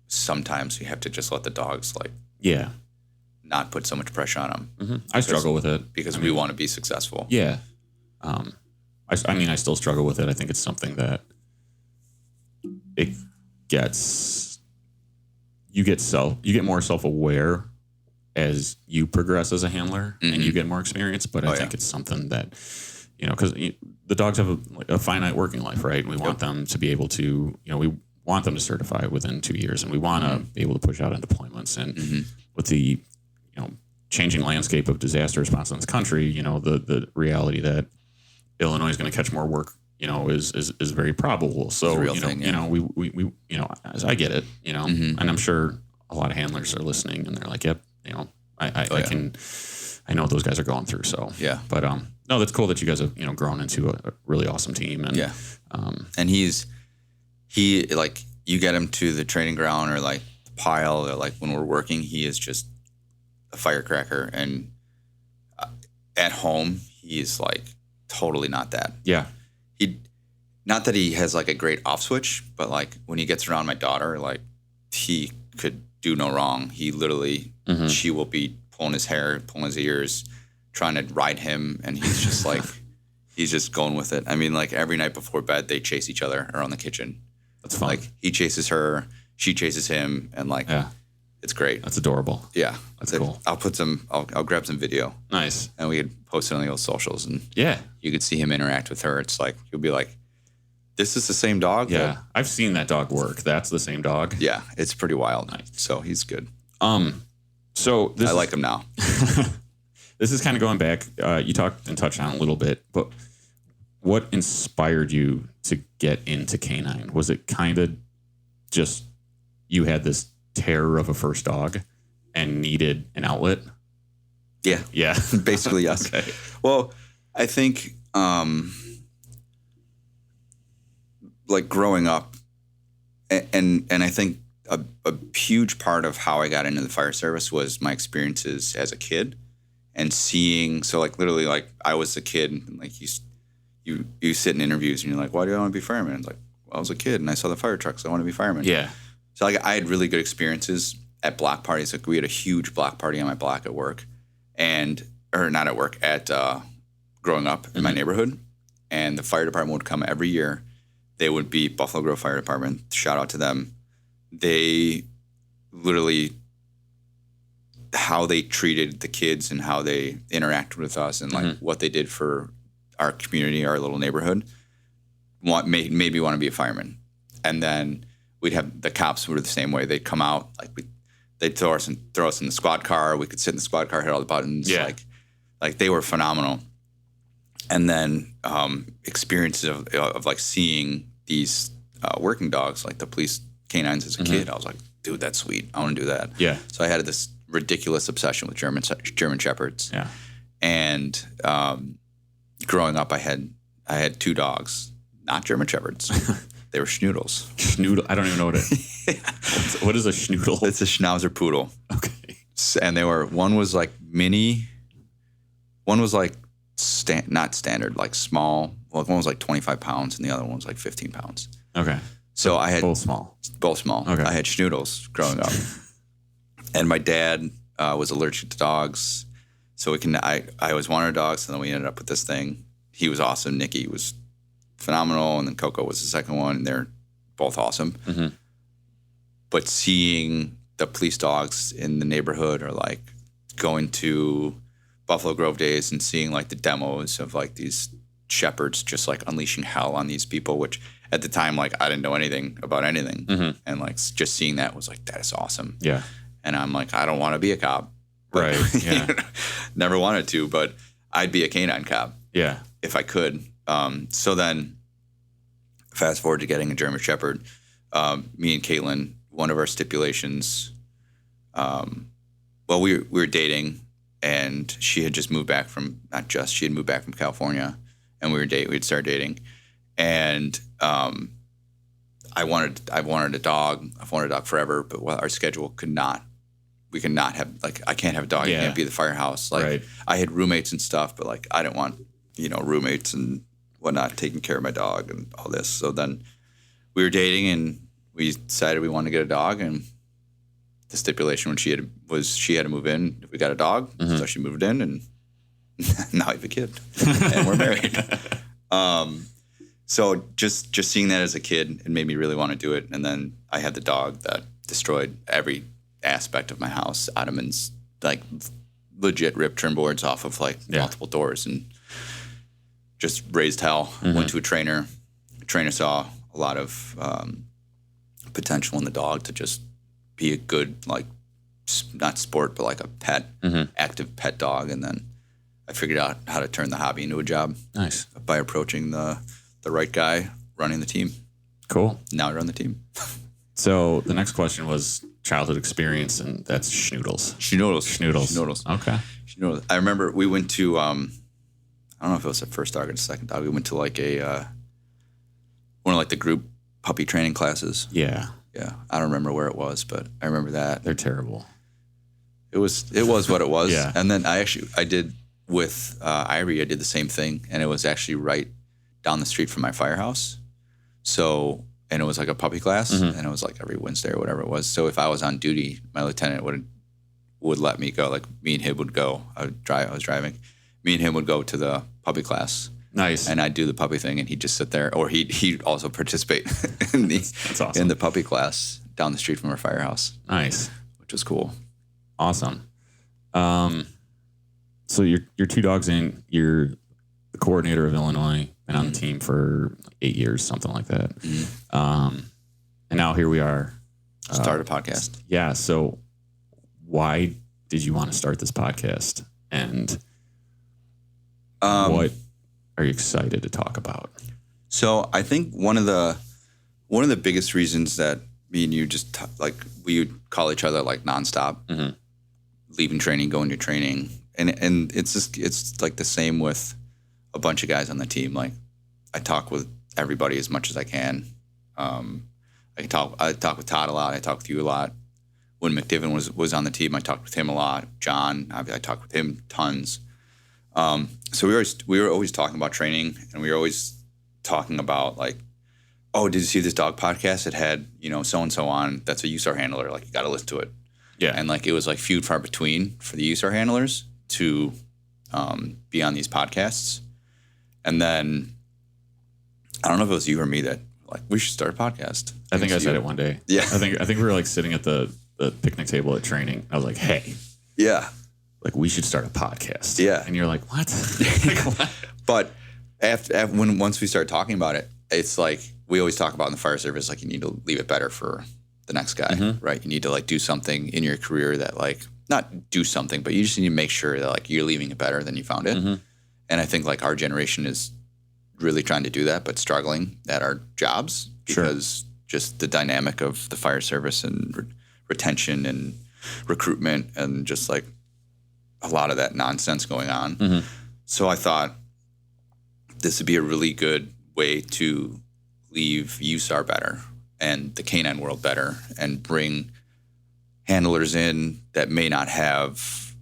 sometimes we have to just let the dogs like not put so much pressure on them. I struggle with it because we want to be successful. Yeah. I mean, I still struggle with it. I think it's something that you get more self-aware as you progress as a handler and you get more experience. But I think it's something that, you know, because the dogs have a finite working life, right? And we want them to be able to, you know, we want them to certify within 2 years, and we want to be able to push out in deployments. And with the, you know, changing landscape of disaster response in this country, you know, the reality that Illinois is going to catch more work, you know, is very probable. So, it's a real you know, thing, you know, we, you know, as I get it, you know, and I'm sure a lot of handlers are listening, and they're like, yep, you know, I know what those guys are going through. So, but, no, that's cool that you guys have, you know, grown into a really awesome team. And, and he like, you get him to the training ground or like the pile or like when we're working, he is just a firecracker. And at home, he is like totally not that. Yeah. Not that he has like a great off switch, but like when he gets around my daughter, like he could do no wrong. He literally, she will be pulling his hair, pulling his ears, trying to ride him, and he's just like, he's just going with it. I mean, like every night before bed, they chase each other around the kitchen. That's fun. Like he chases her, she chases him, and like, it's great. That's adorable. Yeah, that's cool. I'll grab some video. Nice. And we could post it on the old socials, and you could see him interact with her. It's like you'll be like, this is the same dog. Yeah, I've seen that dog work. That's the same dog. Yeah, it's pretty wild. Nice. So he's good. So I like him now. This is kind of going back. You talked and touched on it a little bit, but what inspired you to get into canine? Was it kind of just you had this terror of a first dog and needed an outlet? Yeah. Yeah. Basically, yes. Okay. Well, I think like growing up, and I think a huge part of how I got into the fire service was my experiences as a kid and seeing. So like literally, like I was a kid, and like you sit in interviews and you're like, why do I want to be fireman? And it's like, well, I was a kid and I saw the fire trucks. I want to be fireman. Yeah. So like I had really good experiences at block parties. Like we had a huge block party on my block at work, or not at work, at growing up in my neighborhood, and the fire department would come every year. They would be Buffalo Grove Fire Department. Shout out to them. They literally, how they treated the kids and how they interacted with us and like what they did for our community, our little neighborhood, made me want to be a fireman. And then we'd have the cops were the same way. They'd come out, like they'd throw us in the squad car. We could sit in the squad car, hit all the buttons. Yeah. Like they were phenomenal. And then experiences of like seeing these working dogs, like the police canines as a kid. I was like, dude, that's sweet. I want to do that. Yeah. So I had this ridiculous obsession with German Shepherds. Yeah. And growing up, I had 2 dogs, not German Shepherds. They were schnoodles. Schnoodle. I don't even know what it. What is a schnoodle? It's a Schnauzer poodle. Okay. And one was like mini. One was like not standard, like small. Well, one was like 25 pounds, and the other one was like 15 pounds. Okay. So I had both small. Both small. Okay. I had schnoodles growing up, and my dad was allergic to dogs, so I always wanted dogs, and then we ended up with this thing. He was awesome. Nikki was phenomenal, and then Coco was the second one, and they're both awesome. Mm-hmm. But seeing the police dogs in the neighborhood, or like going to Buffalo Grove days and seeing like the demos of like these shepherds just like unleashing hell on these people, which at the time, like, I didn't know anything about anything. Mm-hmm. And like just seeing that was like, that is awesome. Yeah. And I'm like, I don't want to be a cop. Right. Yeah. Never wanted to, but I'd be a canine cop. Yeah. If I could. So then fast forward to getting a German Shepherd. Me and Caitlin, one of our stipulations, well, we were dating, and she had just moved back from, she had moved back from California, and we'd started dating. And I wanted a dog. I've wanted a dog forever, but our schedule we could not have, like, I can't have a dog. Yeah. You can't be the firehouse. Like, right. I had roommates and stuff, but like, I didn't want, roommates and whatnot taking care of my dog and all this. So then we were dating, and we decided we wanted to get a dog. And the stipulation when she had to move in if we got a dog. Mm-hmm. So she moved in, and now I have a kid, and we're married. So just seeing that as a kid, it made me really want to do it. And then I had the dog that destroyed every aspect of my house. Ottomans, like, legit ripped trim boards off of like multiple doors, and just raised hell. Mm-hmm. Went to a trainer. The trainer saw a lot of potential in the dog to just be a good, like, not sport, but like a pet, active pet dog. And then I figured out how to turn the hobby into a job. Nice. By approaching the right guy running the team. Cool. Now I run the team. So the next question was childhood experience, and that's schnoodles. Schnoodles. Okay. Schnoodles. I remember we went to, I don't know if it was the first dog or the second dog. We went to like one of like the group puppy training classes. Yeah. Yeah. I don't remember where it was, but I remember that. They're terrible. It was what it was. Yeah. And then I did with Irie, I did the same thing, and it was actually right down the street from my firehouse. So, and it was like a puppy class, and it was like every Wednesday or whatever it was. So if I was on duty, my lieutenant would let me go. Like, me and him would go. I was driving. Me and him would go to the puppy class. Nice. And I'd do the puppy thing, and he'd just sit there, or he'd also participate That's awesome. in the puppy class down the street from our firehouse. Nice. Which was cool. Awesome. So you're 2 dogs in. You're the coordinator of Illinois, been on the team for 8 years, something like that. And now here we are. Start a podcast. Yeah. So why did you want to start this podcast? And what are you excited to talk about? So I think one of the biggest reasons that me and you just we would call each other like nonstop, leaving training, going to training, and it's like the same with a bunch of guys on the team. Like, I talk with everybody as much as I can. I talk with Todd a lot. I talk with you a lot. When McDivitt was on the team, I talked with him a lot. John, I talked with him tons. So we were always talking about training, and we were always talking about like, oh, did you see this dog podcast? It had, so and so on. That's a USAR handler. Like, you got to listen to it. Yeah. And like, it was like few and far between for the USAR handlers to be on these podcasts. And then I don't know if it was you or me that like, we should start a podcast. I think I said it one day. Yeah. I think we were like sitting at the picnic table at training. I was like, hey. Yeah. Like, we should start a podcast. Yeah. And you're like, what? But once we start talking about it, it's like we always talk about in the fire service, like, you need to leave it better for the next guy, right? You need to like do something in your career that like, not do something, but you just need to make sure that like you're leaving it better than you found it. And I think like our generation is really trying to do that, but struggling at our jobs because just the dynamic of the fire service and retention and recruitment and just like a lot of that nonsense going on. So I thought this would be a really good way to leave USAR better and the canine world better and bring handlers in that may not have,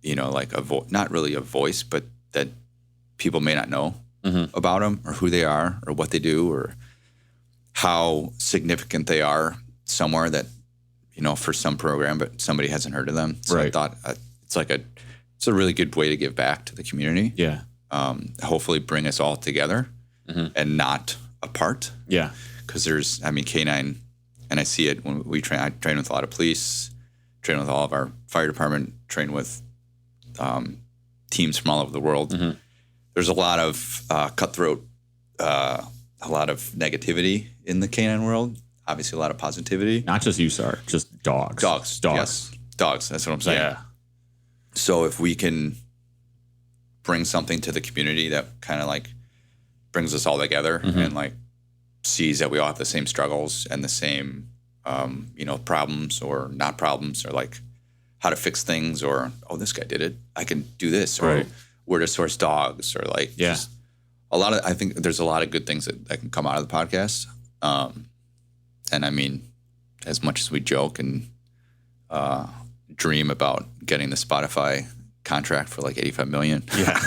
like not really a voice, but that people may not know about them or who they are or what they do or how significant they are somewhere that, for some program, but somebody hasn't heard of them. So I thought it's a really good way to give back to the community. Yeah. Hopefully bring us all together and not apart. Yeah. Because Canine, and I see it when we train. I train with a lot of police, train with all of our fire department, train with teams from all over the world. There's a lot of cutthroat, a lot of negativity in the canine world. Obviously, a lot of positivity. Not just USAR, just dogs. Dogs. Yes, dogs. That's what I'm saying. Yeah. So if we can bring something to the community that kind of like brings us all together and like sees that we all have the same struggles and the same, problems or not problems, or like how to fix things, or, oh, this guy did it, I can do this, or where to source dogs, or like just I think there's a lot of good things that can come out of the podcast. And I mean, as much as we joke and dream about getting the Spotify contract for like $85 million. Yeah.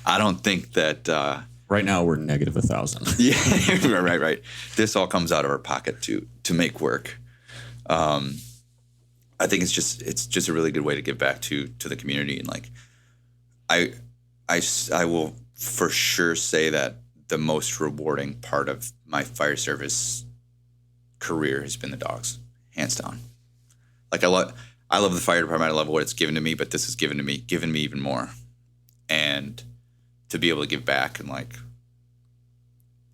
I don't think that right now we're negative 1,000. Yeah, right. This all comes out of our pocket to make work. I think it's just a really good way to give back to the community. And like I will for sure say that the most rewarding part of my fire service career has been the dogs, hands down. Like I love the fire department. I love what it's given to me, but this has given me even more. And to be able to give back and like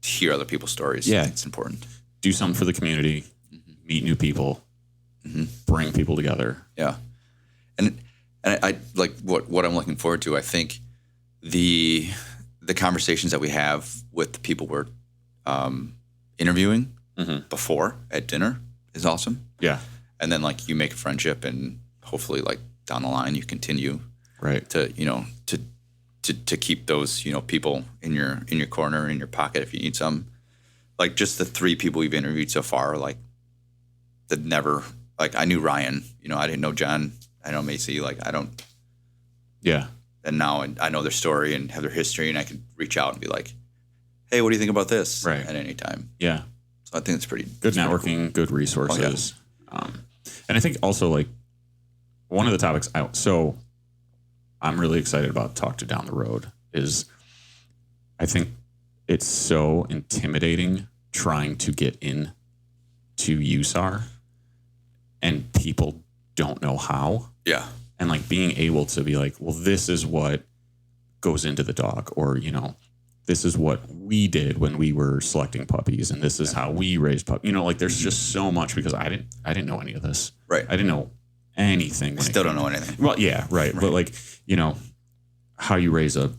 hear other people's stories, I think it's important. Do something for the community, meet new people, bring people together. Yeah. And I like what I'm looking forward to. I think the conversations that we have with the people we're interviewing before at dinner is awesome. Yeah. And then like you make a friendship, and hopefully like down the line you continue to keep those people in your corner, in your pocket if you need some. Like just the 3 people we've interviewed so far, like that never, like I knew Ryan, I didn't know John, I know Macy, like I don't. Yeah. And now I know their story and have their history, and I can reach out and be like, hey, what do you think about this? Right. At any time. Yeah. So I think it's pretty good networking, good resources. Oh, yeah. And I think also like one of the topics, so I'm really excited about Talk to Down the Road, is I think it's so intimidating trying to get in to USAR, and people don't know how. Yeah. And like being able to be like, well, this is what goes into the dog, or, this is what we did when we were selecting puppies, and this is how we raised puppies. Like there's just so much, because I didn't know any of this. Right. I didn't know anything. I still don't know anything. Well, yeah, right. But like, how you raise a,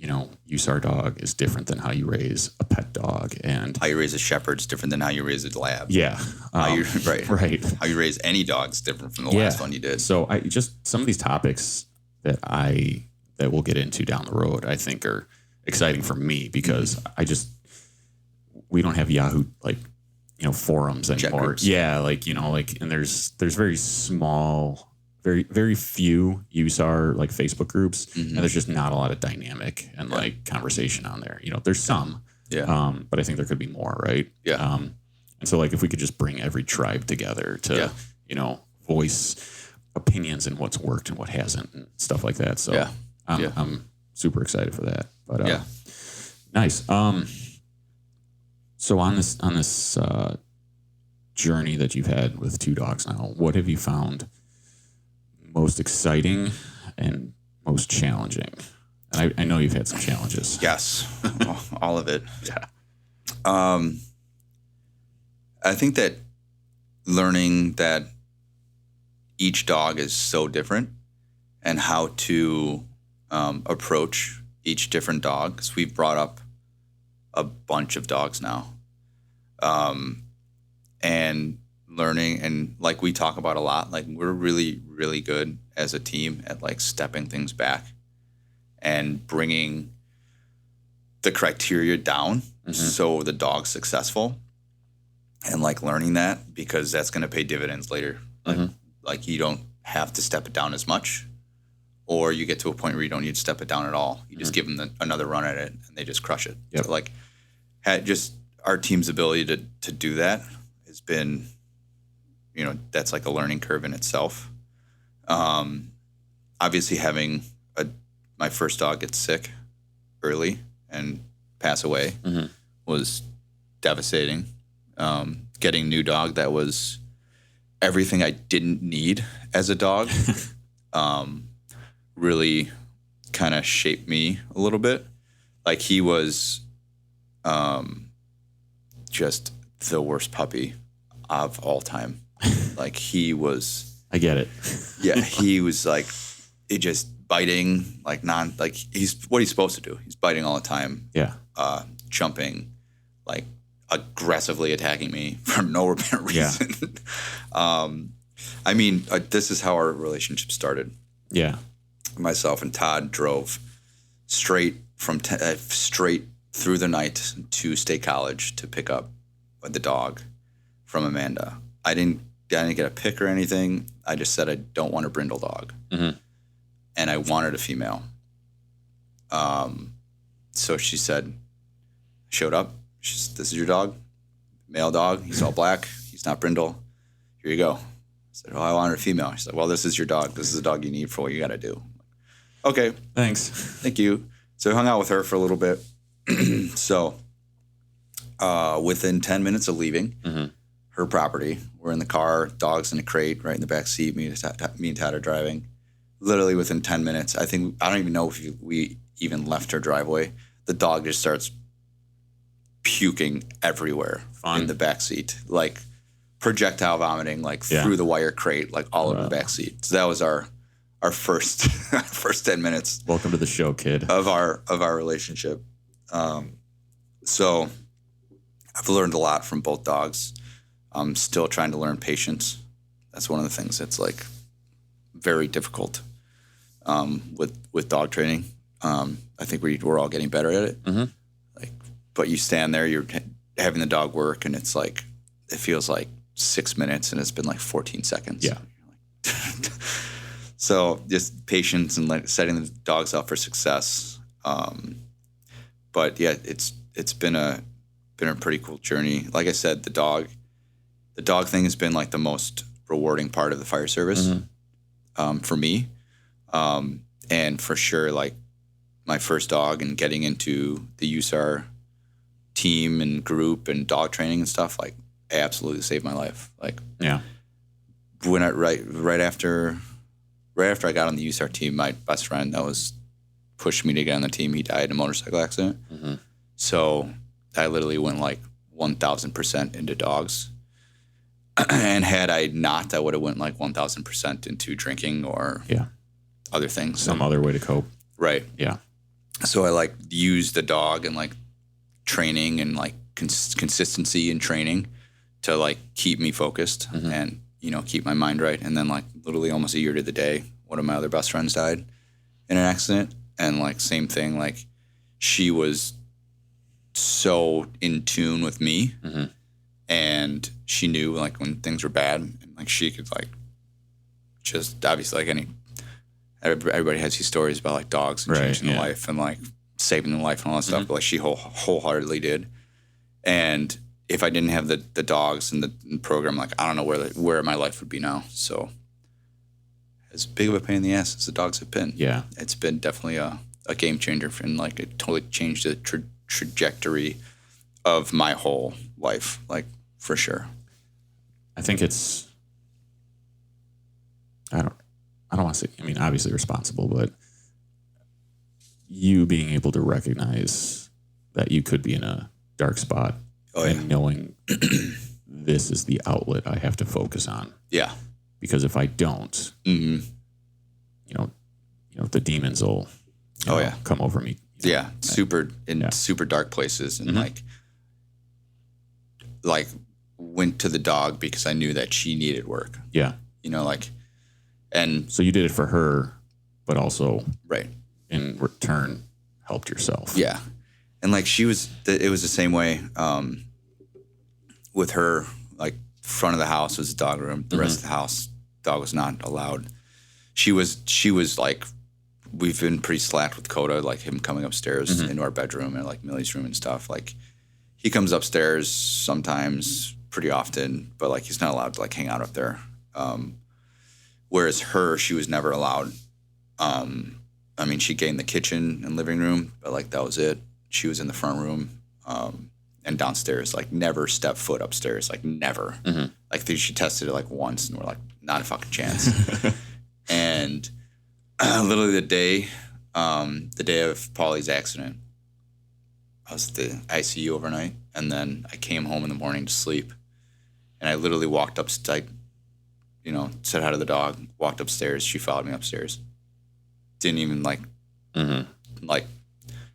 USAR dog is different than how you raise a pet dog, and how you raise a shepherd is different than how you raise a lab. Yeah. Right. How you raise any dog is different from the last one you did. So I just, some of these topics that we'll get into down the road, I think are exciting for me, because we don't have Yahoo forums anymore. Yeah, and there's very small, very very few USAR Facebook groups, and there's just not a lot of dynamic and conversation on there. There's some, but I think there could be more, right? Yeah. And so if we could just bring every tribe together to voice opinions and what's worked and what hasn't and stuff like that. So I'm super excited for that. But nice. So on this journey that you've had with 2 dogs now, what have you found most exciting and most challenging? And I know you've had some challenges. Yes, all of it. Yeah. I think that learning that each dog is so different, and how to approach each different dog, because we've brought up a bunch of dogs now, and learning, and like we talk about a lot, like we're really, really good as a team at stepping things back and bringing the criteria down so the dog's successful, and learning that, because that's going to pay dividends later. Like you don't have to step it down as much, or you get to a point where you don't need to step it down at all. You just give them another run at it, and they just crush it. Yep. So just our team's ability to do that has been, that's a learning curve in itself. Obviously having my first dog get sick early and pass away was devastating. Getting a new dog that was everything I didn't need as a dog really kind of shaped me a little bit. Like he was just the worst puppy of all time. Like he was. I get it. Yeah, he was like, it just biting, he's what he's supposed to do. He's biting all the time. Yeah. Jumping, like aggressively attacking me for no apparent reason. Yeah. This is how our relationship started. Yeah. Myself and Todd drove straight straight through the night to State College to pick up the dog from Amanda. I didn't get a pick or anything. I just said I don't want a brindle dog. Mm-hmm. And I wanted a female. So she said, showed up. This is your dog, male dog. He's all black. He's not brindle. Here you go. I said, I wanted a female. She said, well, this is your dog. This is the dog you need for what you got to do. Okay. Thanks. Thank you. So I hung out with her for a little bit. So within 10 minutes of leaving her property, we're in the car, dog's in a crate, right in the back seat. Me and Todd are driving. Literally within 10 minutes, I don't even know if we even left her driveway. The dog just starts puking everywhere in the back seat, like projectile vomiting, like through the wire crate, like all over the back seat. So that was our first 10 minutes. Welcome to the show, kid. Of our relationship. So I've learned a lot from both dogs. I'm still trying to learn patience. That's one of the things that's like very difficult with dog training. I think we're all getting better at it. Mm-hmm. But you stand there, you're having the dog work, and it's like it feels like 6 minutes, and it's been like 14 seconds. Yeah. So just patience and like setting the dogs up for success. But yeah, it's been a pretty cool journey. Like I said, the dog thing has been like the most rewarding part of the fire service for me. And for sure, like my first dog and getting into the USAR team and group and dog training and stuff, like absolutely saved my life. Like, yeah, when right after I got on the USAR team, my best friend that was pushing me to get on the team, he died in a motorcycle accident. Mm-hmm. So I literally went like 1,000% into dogs. And had I not, I would have went like 1,000% into drinking or other things. Some other way to cope. Right. Yeah. So I like used the dog and like training and like consistency in training to like keep me focused and, keep my mind right. And then like literally almost a year to the day, one of my other best friends died in an accident. And like same thing, like she was so in tune with me and she knew like when things were bad and like she could like just obviously like everybody has these stories about like dogs and changing their life and like saving their life and all that stuff, but like she wholeheartedly did. And if I didn't have the dogs and the program, like I don't know where my life would be now. So as big of a pain in the ass as the dogs have been, it's been definitely a game changer and like it totally changed the trajectory of my whole life, like for sure. I think it's, I don't want to say, I mean, obviously responsible, but you being able to recognize that you could be in a dark spot and knowing this is the outlet I have to focus on. Yeah. Because if I don't, the demons will come over me. Super dark places and like went to the dog because I knew that she needed work. Yeah. And so you did it for her, but also in return helped yourself. Yeah. And like it was the same way with her, like front of the house was the dog room. The rest of the house, dog was not allowed. She was like, we've been pretty slacked with Coda, like him coming upstairs into our bedroom and like Millie's room and stuff. Like he comes upstairs sometimes, pretty often, but like he's not allowed to like hang out up there. Whereas her, she was never allowed. I mean, she gained the kitchen and living room, but like that was it. she was in the front room and downstairs, like never step foot upstairs, like never. Like she tested it like once and we're like, not a fucking chance. And literally the day of Paulie's accident, I was at the ICU overnight, and then I came home in the morning to sleep, and I literally walked up, like, you know, said hi to the dog, walked upstairs. She followed me upstairs. Didn't even like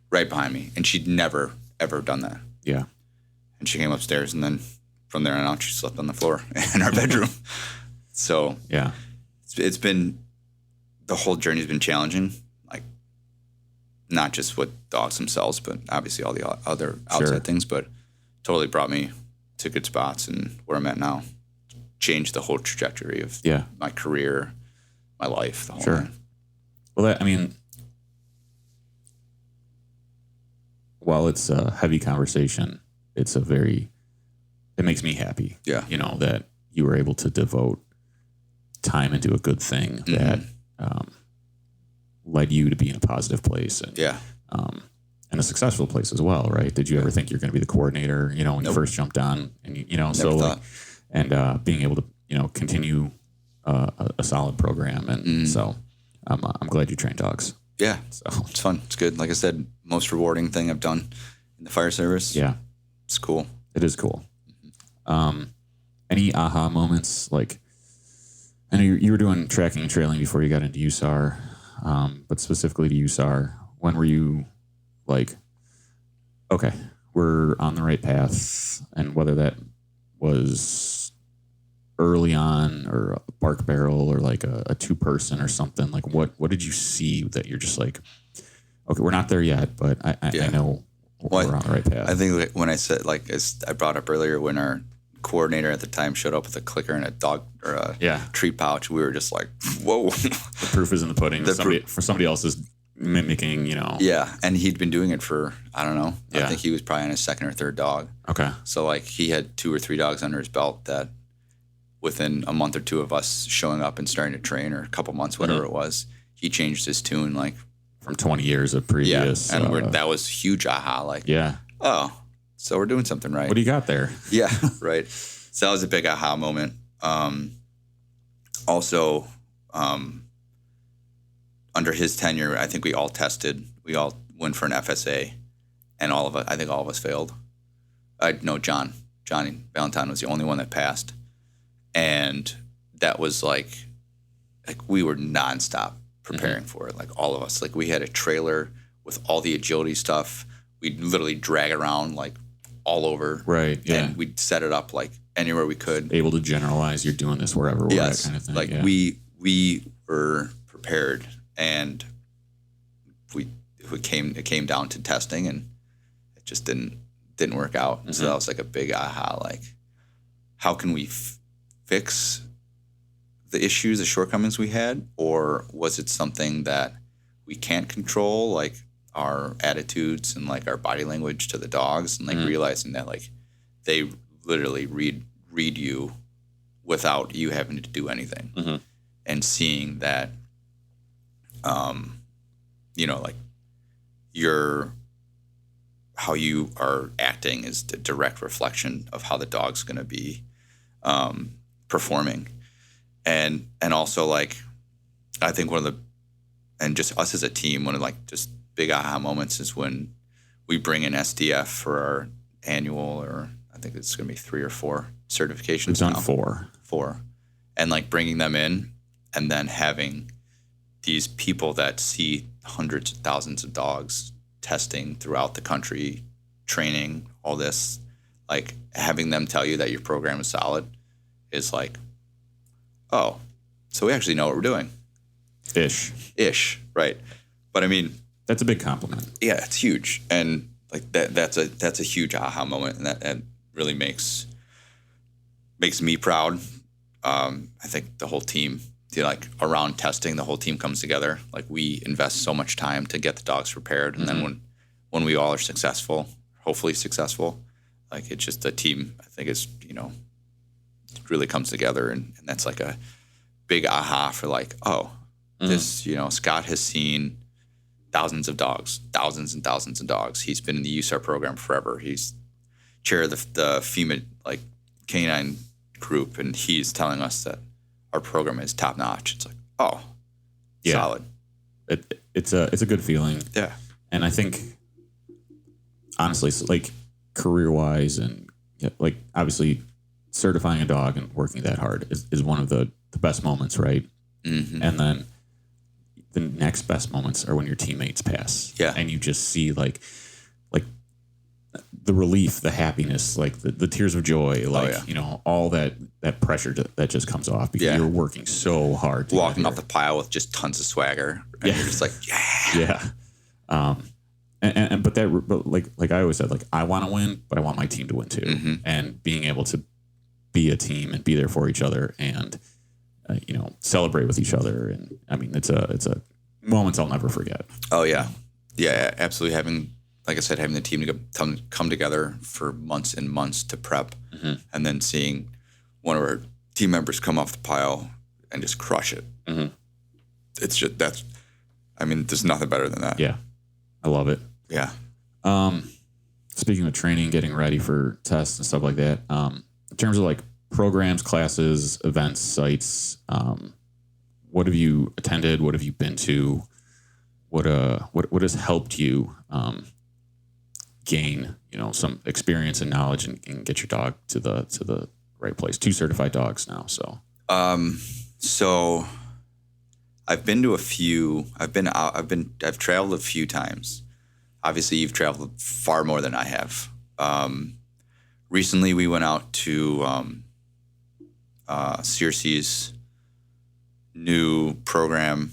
right behind me, and she'd never ever done that. Yeah. And she came upstairs, and then from there on out, she slept on the floor in our bedroom. So yeah, it's been, the whole journey's been challenging. Not just with dogs themselves, but obviously all the other outside things, but totally brought me to good spots and where I'm at now. Changed the whole trajectory of my career, my life, the whole thing. Well, while it's a heavy conversation, it makes me happy. Yeah. You know, that you were able to devote time into a good thing that, led you to be in a positive place and and a successful place as well, right? Did you ever think you're going to be the coordinator, you know, when you first jumped on, and you know, so like, and being able to, you know, continue a solid program, and so I'm glad you train dogs. Yeah, so it's fun. It's good. Like I said, most rewarding thing I've done in the fire service. Yeah, it's cool. It is cool. Any aha moments? Like, I know you were doing tracking and trailing before you got into USAR. But specifically to USAR, when were you like, okay, we're on the right path? And whether that was early on or a bark barrel or like a 2-person or something, like what did you see that you're just like, okay, we're not there yet, but I know we're on the right path? I think when I said, like, as I brought up earlier, when our coordinator at the time showed up with a clicker and a dog or a treat pouch, we were just like, whoa. The proof is in the pudding. For somebody else is mimicking, you know. Yeah, and he'd been doing it for, I don't know, I think he was probably on his 2nd or 3rd dog. Okay. So like he had 2 or 3 dogs under his belt that within a month or 2 of us showing up and starting to train, or a couple months, whatever it was, he changed his tune, like from 20 years of previous. Yeah, and that was huge aha, like, oh, so we're doing something right. What do you got there? Yeah, right. So that was a big aha moment. Also, under his tenure, I think we all tested. We all went for an FSA, and I think all of us failed. Johnny Valentine was the only one that passed. And that was like we were nonstop preparing for it. Like all of us, like we had a trailer with all the agility stuff. We'd literally drag it around like all over. Right. Yeah. And we'd set it up like anywhere we could. Able to generalize, you're doing this wherever, that kind of thing. Like we were prepared, and it came down to testing, and it just didn't work out. Mm-hmm. So that was like a big aha, like how can we fix the issues, the shortcomings we had, or was it something that we can't control, like our attitudes and like our body language to the dogs, and like realizing that like they literally read you without you having to do anything, and seeing that, like how you are acting is the direct reflection of how the dog's going to be performing. And also like, I think and just us as a team, one of like just big aha moments is when we bring in SDF for our annual, or I think it's going to be 3 or 4 certifications. We've done 4. 4. And like bringing them in, and then having these people that see hundreds of thousands of dogs testing throughout the country, training, all this, like having them tell you that your program is solid is like, oh, so we actually know what we're doing. Ish, right. But I mean, that's a big compliment. Yeah, it's huge. And like that's a huge aha moment, and that really makes me proud. I think the whole team, like around testing, the whole team comes together. Like we invest so much time to get the dogs prepared, and then when we all are successful, hopefully successful, like it's just a team. I think it's it really comes together, and that's like a big aha for like, oh, this Scott has seen thousands of dogs, thousands and thousands of dogs. He's been in the USAR program forever. He's chair of the FEMA canine group, and he's telling us that our program is top notch. It's like, oh, solid. It's a good feeling. Yeah. And I think honestly, like career wise and like obviously certifying a dog and working that hard is one of the best moments, right? Mm-hmm. And then the next best moments are when your teammates pass. Yeah. And you just see like the relief, the happiness, like the tears of joy, like, all that pressure that just comes off because you're working so hard. Walking off the pile with just tons of swagger. And you're just like, yeah. But like I always said, like I want to win, but I want my team to win too. Mm-hmm. And being able to be a team and be there for each other and, celebrate with each other. And I mean, it's a moment I'll never forget. Oh yeah. Yeah, absolutely. Having the team to come together for months and months to prep, and then seeing one of our team members come off the pile and just crush it. Mm-hmm. It's just there's nothing better than that. Yeah, I love it. Yeah. Speaking of training, getting ready for tests and stuff like that, in terms of like programs, classes, events, sites, what have you attended? What have you been to? What has helped you gain some experience and knowledge and get your dog to the right place? 2 certified dogs now. So I've been to a few. I've traveled a few times. Obviously, you've traveled far more than I have. Recently, we went out to CRC's new program,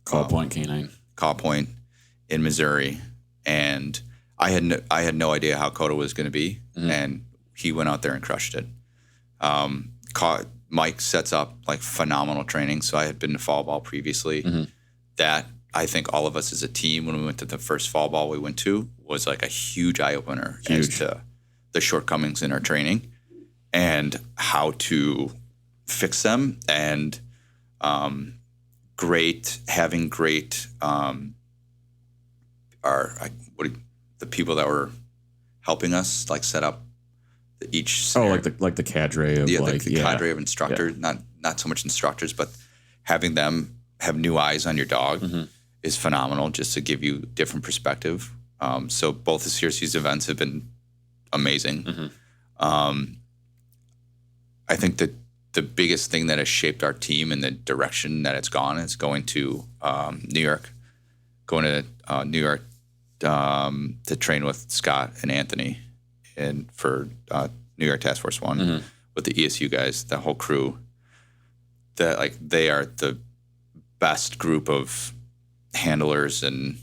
Call Point Canine. Call Point in Missouri, and I had no idea how Coda was going to be, and he went out there and crushed it. Mike sets up like phenomenal training. So I had been to fall ball previously. That I think all of us as a team, when we went to the first fall ball we went to, was like a huge ey opener as to the shortcomings in our training and how to fix them. And having great the people that were helping us like set up each scenario. like the cadre of cadre of instructors, not so much instructors, but having them have new eyes on your dog is phenomenal, just to give you different perspective. So both the CRC's events have been amazing. I think that the biggest thing that has shaped our team and the direction that it's gone is going to New York to train with Scott and Anthony and for New York Task Force 1 with the ESU guys, the whole crew. That they are the best group of handlers and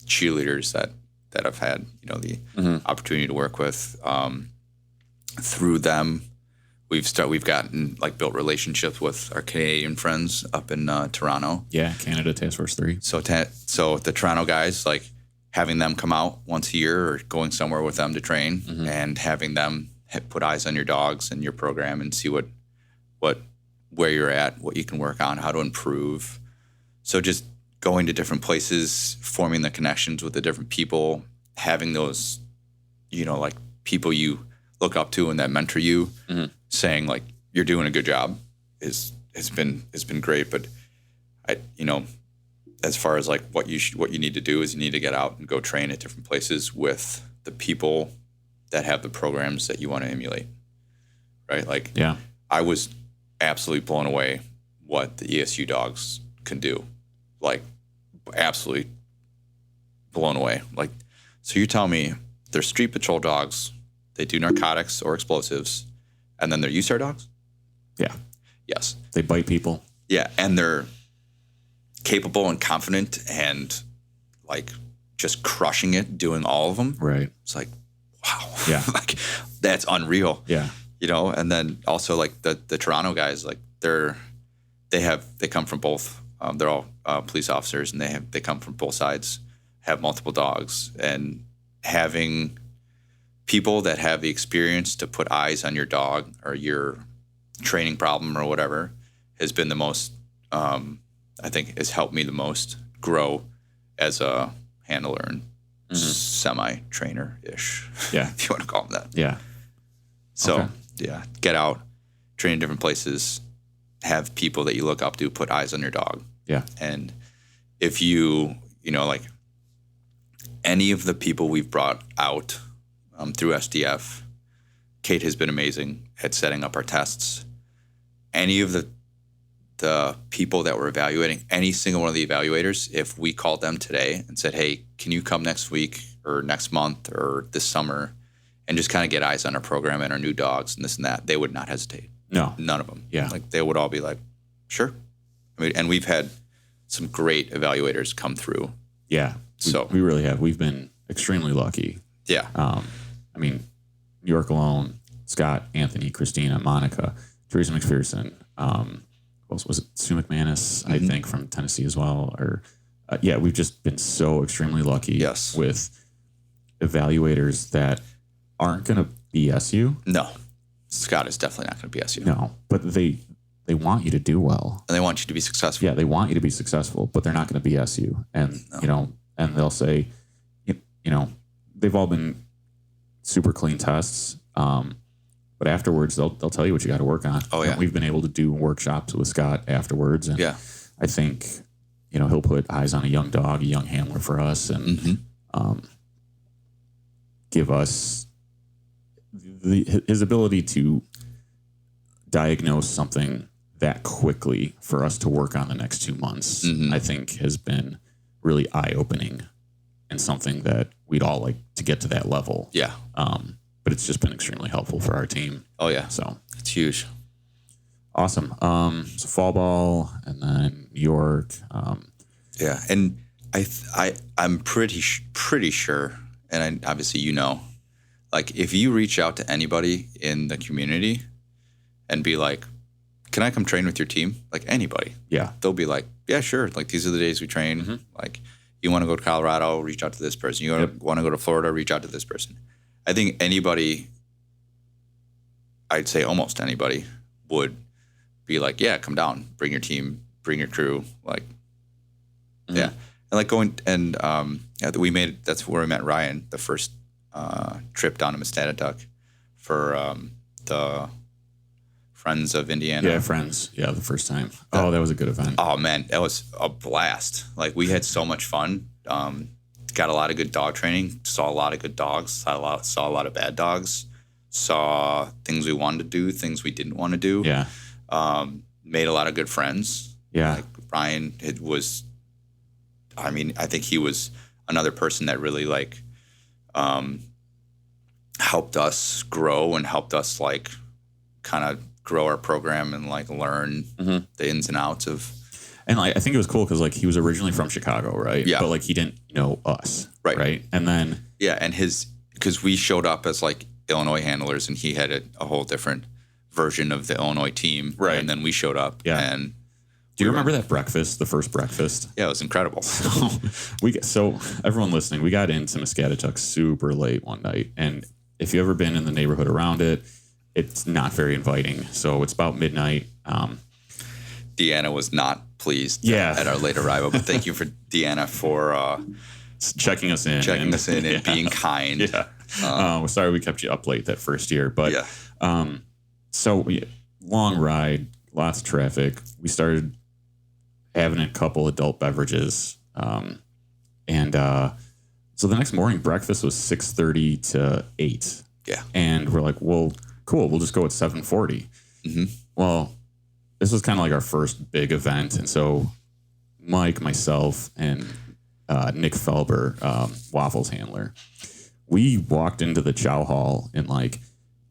cheerleaders that I've had the opportunity to work with. Through them, we've gotten built relationships with our Canadian friends up in Toronto. Yeah, Canada Task Force 3. So the Toronto guys, having them come out once a year or going somewhere with them to train and having them put eyes on your dogs and your program and see where you're at, what you can work on, how to improve. So just going to different places, forming the connections with the different people, having those, people you look up to and that mentor you, saying you're doing a good job has been great. But as far as what you need to do is you need to get out and go train at different places with the people that have the programs that you want to emulate, right? I was absolutely blown away what the ESU dogs can do, absolutely blown away. So you tell me they're street patrol dogs, they do narcotics or explosives, and then they're USAR dogs? Yeah. Yes. They bite people. Yeah, and they're capable and confident and just crushing it, doing all of them. Right. It's wow. Yeah. That's unreal. Yeah. And then also the Toronto guys, they come from both. They're all police officers, and they come from both sides, have multiple dogs, and having people that have the experience to put eyes on your dog or your training problem or whatever has been the most. I think has helped me the most grow as a handler and semi-trainer-ish. Yeah. If you want to call them that. Yeah. So, Okay. yeah, get out, train in different places, have people that you look up to put eyes on your dog. Yeah. And if you like any of the people we've brought out through SDF, Kate has been amazing at setting up our tests. Any of the people that we're evaluating, any single one of the evaluators, if we called them today and said, hey, can you come next week or next month or this summer and just kind of get eyes on our program and our new dogs and this and that, they would not hesitate. No. None of them. Yeah. Like they would all be like, sure. I mean, and we've had some great evaluators come through. Yeah. So we really have. We've been extremely lucky. Yeah. I mean, New York alone, Scott, Anthony, Christina, Monica, Teresa McPherson, what was it? Sue McManus, I think, from Tennessee as well. Or we've just been so extremely lucky with evaluators that aren't going to BS you. No. Scott is definitely not going to BS you. No, but they want you to do well. And they want you to be successful. Yeah, they want you to be successful, but they're not going to BS you. And, and they'll say, they've all been super clean tests. But afterwards, they'll tell you what you got to work on. Oh, yeah. And we've been able to do workshops with Scott afterwards. And I think, he'll put eyes on a young dog, a young handler for us, and give us his ability to diagnose something that quickly for us to work on the next 2 months, I think has been really eye-opening and something that we'd all like to get to that level. Yeah. But it's just been extremely helpful for our team. Oh, yeah. So it's huge. Awesome. So fall ball and then New York. Yeah. And I'm pretty sure, and obviously like if you reach out to anybody in the community and be like, can I come train with your team? Like anybody. Yeah. They'll be like, yeah, sure. Like these are the days we train. Like you want to go to Colorado, reach out to this person. You want to go to Florida, reach out to this person. I think anybody, I'd say almost anybody, would be like, yeah, come down, bring your team, bring your crew. Like, yeah. And like going, and that's where we met Ryan, the first trip down to Mustatatuk for the Friends of Indiana. Yeah, Friends. Yeah, the first time. That was a good event. Oh, man, that was a blast. Like, we had so much fun. Got a lot of good dog training, saw a lot of good dogs, saw a lot of bad dogs, saw things we wanted to do, things we didn't want to do. Yeah. Made a lot of good friends. Yeah. Like Ryan, I think he was another person that really like helped us grow and helped us like kind of grow our program and like learn the ins and outs of. And like, I think it was cool because like he was originally from Chicago, right? Yeah. But like he didn't know us, right? Right. And then and because we showed up as like Illinois handlers, and he had a whole different version of the Illinois team, right? And then we showed up, and do you remember that breakfast, the first breakfast? Yeah, it was incredible. So everyone listening, we got into Mustatatuk super late one night, and if you've ever been in the neighborhood around it, it's not very inviting. So it's about midnight. Deanna was not pleased at our late arrival, but thank you for Deanna for checking us in and being kind. Yeah. We're sorry we kept you up late that first year, but long ride, lots of traffic. We started having a couple adult beverages, and so the next morning breakfast was 6:30 to 8. Yeah, and we're like, well, cool, we'll just go at 7:40. Well, this was kind of like our first big event. And so Mike, myself, and Nick Felber, Waffles handler, we walked into the chow hall in like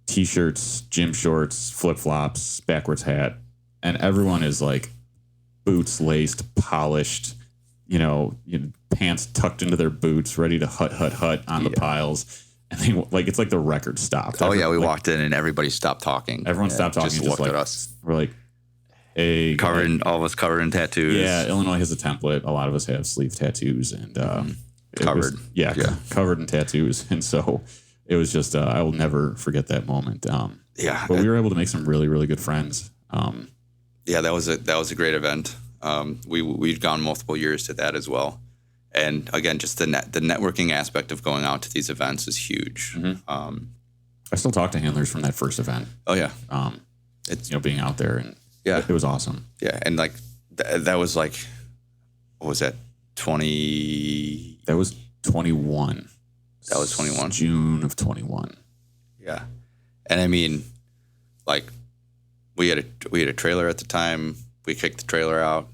T-shirts, gym shorts, flip-flops, backwards hat. And everyone is like boots laced, polished, pants tucked into their boots, ready to hut on the piles. And they like, it's like the record stopped. We walked in and everybody stopped talking. Everyone stopped talking. Just looked at us. We're like, hey, all of us covered in tattoos. Yeah, Illinois has a template. A lot of us have sleeve tattoos and covered. Covered in tattoos. And so it was just I will never forget that moment. But we were able to make some really, really good friends. That was a great event. We'd gone multiple years to that as well, And again, just the networking aspect of going out to these events is huge. I still talk to handlers from that first event. Oh yeah. It's, being out there, and yeah, it was awesome. Yeah. And like, that was like, what was that? 20. That was 21. That was 21. June of 21. Yeah. And I mean, like, we had a trailer at the time. We kicked the trailer out.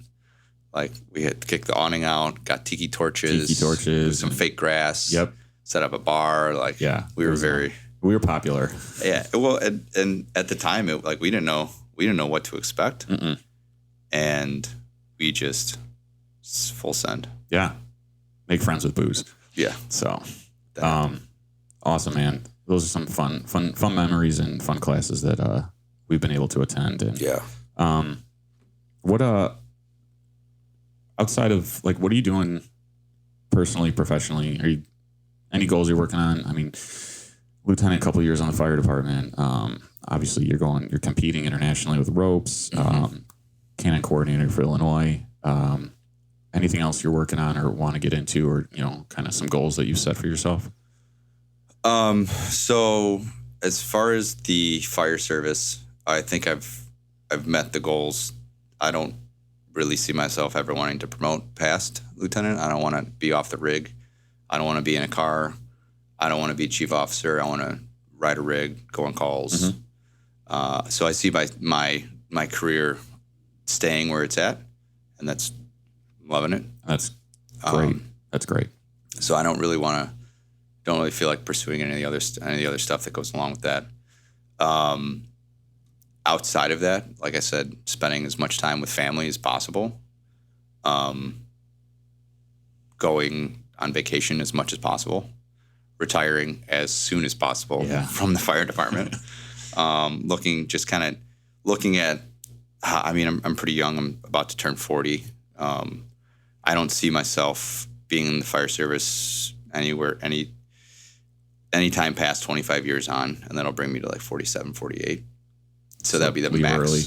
Like, we had kicked the awning out, got tiki torches, some fake grass. Yep. Set up a bar. Like, we were popular. Yeah. Well, and at the time, we didn't know what to expect. And we just full send. Yeah. Make friends with booze. Yeah. So, awesome, man. Those are some fun memories and fun classes that we've been able to attend. And what outside of, like, what are you doing personally, professionally? Are you any goals you're working on? I mean, lieutenant, a couple of years on the fire department. Obviously, you're competing internationally with ropes. Canine Coordinator for Illinois. Anything else you're working on or want to get into, or kind of some goals that you set for yourself? So as far as the fire service, I think I've met the goals. I don't really see myself ever wanting to promote past lieutenant. I don't want to be off the rig. I don't want to be in a car. I don't want to be chief officer. I want to ride a rig, go on calls. So I see my career staying where it's at, and that's loving it. That's great. That's great. So I don't really feel like pursuing any of the other stuff that goes along with that. Outside of that, like I said, spending as much time with family as possible. Going on vacation as much as possible. Retiring as soon as possible from the fire department. Looking at, I mean, I'm pretty young. I'm about to turn 40. I don't see myself being in the fire service anytime past 25 years on, and that'll bring me to like 47, 48. So that'd be the max. Early.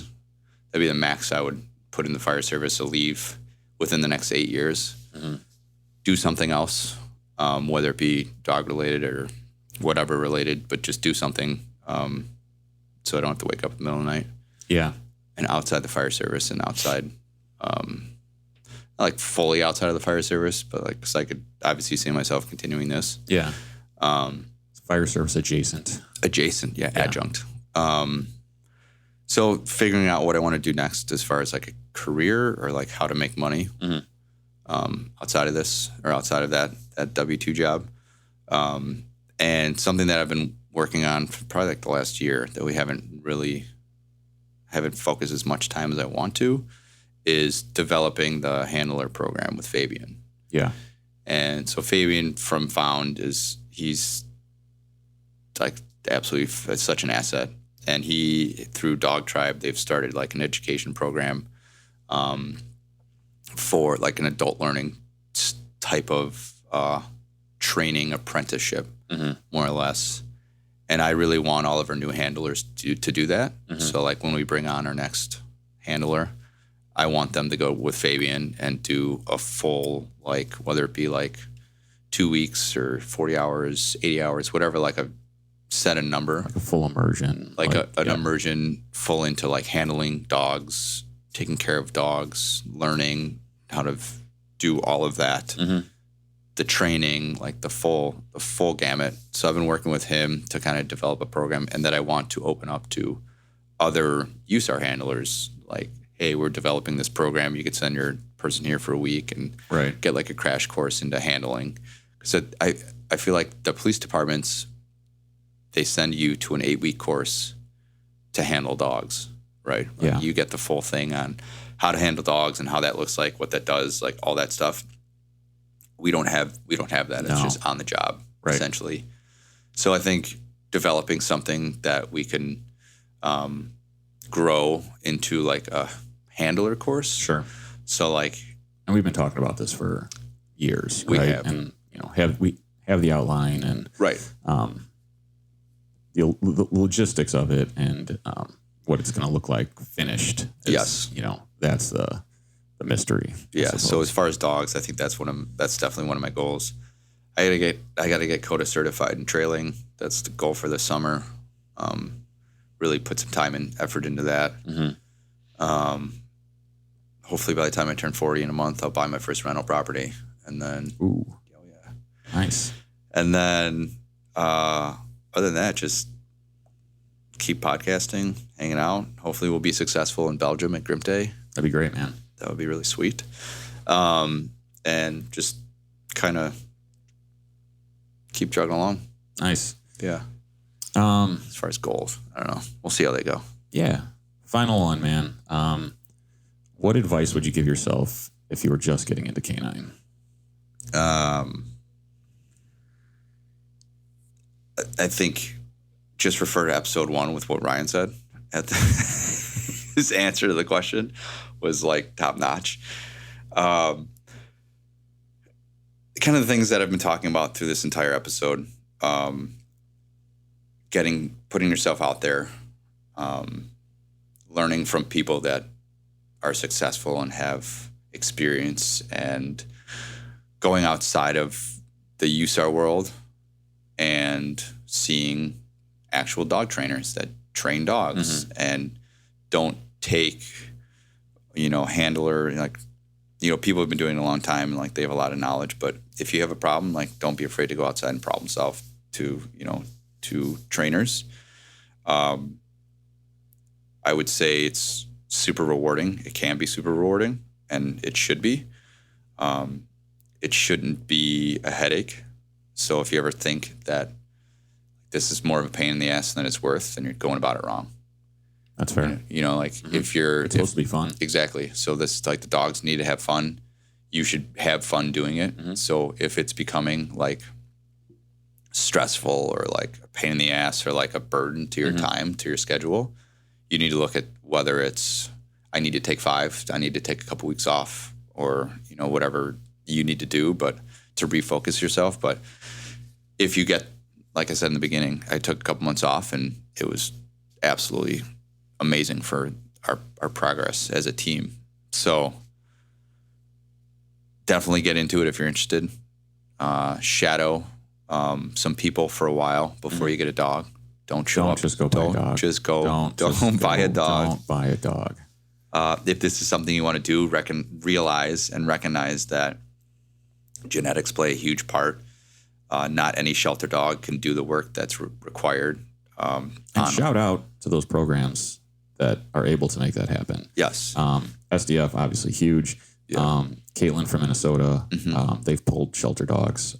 That'd be the max I would put in the fire service to leave within the next 8 years. Do something else, whether it be dog related or whatever related, but just do something so I don't have to wake up in the middle of the night. Yeah. And outside the fire service and outside, not like fully outside of the fire service, but like, cause I could obviously see myself continuing this. Yeah. Fire service adjacent. Yeah. Adjunct. So figuring out what I want to do next as far as like a career or like how to make money outside of this or outside of that W-2 job. And something that I've been working on for probably like the last year that we haven't focused as much time as I want to is developing the handler program with Fabian. Yeah. And so Fabian from Found he's like absolutely such an asset. And through Dog Tribe, they've started like an education program for like an adult learning type of training apprenticeship, more or less. And I really want all of our new handlers to do that. So like when we bring on our next handler, I want them to go with Fabian and do a full, like, whether it be like 2 weeks or 40 hours, 80 hours, whatever, like set a number. Like a full immersion. Like an immersion full into like handling dogs, taking care of dogs, learning how to do all of that. The training, like the full gamut. So I've been working with him to kind of develop a program, and that I want to open up to other USAR handlers. Like, hey, we're developing this program. You could send your person here for a week and get like a crash course into handling. So I feel like the police departments, they send you to an 8-week course to handle dogs, right? Like you get the full thing on how to handle dogs and how that looks like, what that does, like all that stuff. We don't have that. It's just on the job, essentially. So I think developing something that we can grow into like a handler course. Sure. So like, and we've been talking about this for years. We have, and we have the outline and the logistics of it and what it's going to look like finished. That's the the mystery. Yeah. So as far as dogs, I think that's definitely one of my goals. I gotta get CODA certified in trailing. That's the goal for this summer. Really put some time and effort into that. Hopefully by the time I turn 40 in a month, I'll buy my first rental property, and then Nice. And then other than that, just keep podcasting, hanging out. Hopefully we'll be successful in Belgium at Grimp Day. That'd be great, man. That would be really sweet. And just kind of keep chugging along. Nice. Yeah. As far as goals, I don't know. We'll see how they go. Yeah. Final one, man. What advice would you give yourself if you were just getting into canine? I think just refer to episode 1 with what Ryan said. His answer to the question was like top notch. Kind of the things that I've been talking about through this entire episode. Putting yourself out there, learning from people that are successful and have experience, and going outside of the USAR world and seeing actual dog trainers that train dogs and don't take, handler, people have been doing it a long time and like they have a lot of knowledge, but if you have a problem, like don't be afraid to go outside and problem solve to trainers. I would say it's super rewarding. It can be super rewarding, and it should be. It shouldn't be a headache. So if you ever think that this is more of a pain in the ass than it's worth, then you're going about it wrong. That's fair. If you're... It's supposed to be fun. Exactly. So this, like, the dogs need to have fun. You should have fun doing it. So if it's becoming, like, stressful or, like, a pain in the ass or, like, a burden to your time, to your schedule, you need to look at whether it's, I need to take 5, I need to take a couple weeks off, or, whatever you need to do, but to refocus yourself. But if you get, like I said in the beginning, I took a couple months off, and it was absolutely amazing for our progress as a team. So definitely get into it if you're interested. Shadow some people for a while before you get a dog. Don't just go buy a dog. Don't buy a dog. Don't buy a dog. If this is something you want to do, recognize that genetics play a huge part. Not any shelter dog can do the work that's required. And shout out to those programs that are able to make that happen. Yes. SDF, obviously huge. Yeah. Caitlin from Minnesota, they've pulled shelter dogs.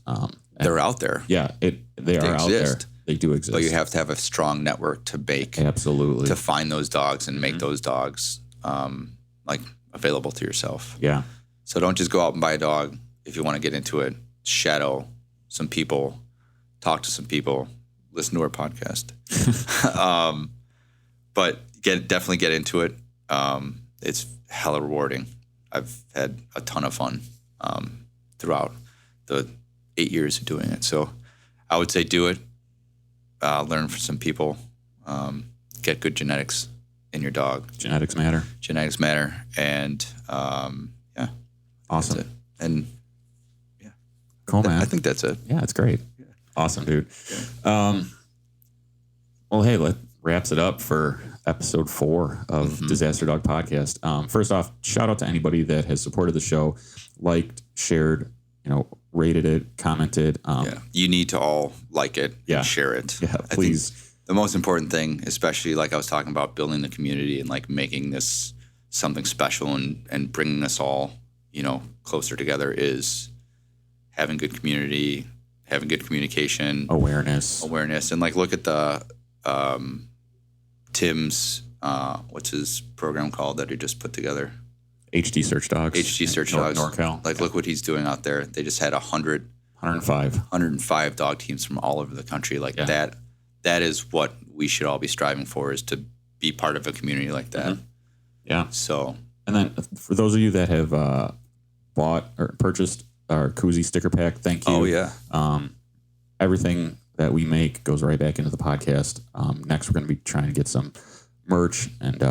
They're out there. Yeah, they are out there. They do exist. But you have to have a strong network to bake. Absolutely. To find those dogs and make those dogs available to yourself. Yeah. So don't just go out and buy a dog. If you want to get into it, shadow some people, talk to some people, listen to our podcast. But definitely get into it. It's hella rewarding. I've had a ton of fun throughout the 8 years of doing it. So I would say do it. Learn from some people. Get good genetics in your dog. Genetics matter. And yeah. Awesome. And yeah. Cool, man. I think that's it. Yeah, it's great. Yeah. Awesome, dude. Yeah. Well, hey, that wraps it up for episode 4 of Disaster Dog Podcast. First off, shout out to anybody that has supported the show, liked, shared, rated it, commented. You need to all like it and share it. Yeah, please. I think the most important thing, especially like I was talking about building the community and like making this something special and bringing us all, closer together, is having good community, having good communication. Awareness. And like look at the Tim's, what's his program called that he just put together? HD Search Dogs. NorCal. Like, look what he's doing out there. They just had 105 dog teams from all over the country. Like that is what we should all be striving for, is to be part of a community like that. Yeah. So, and then for those of you that have bought or purchased our koozie sticker pack, thank you. Oh yeah. Everything that we make goes right back into the podcast. Next, we're going to be trying to get some merch and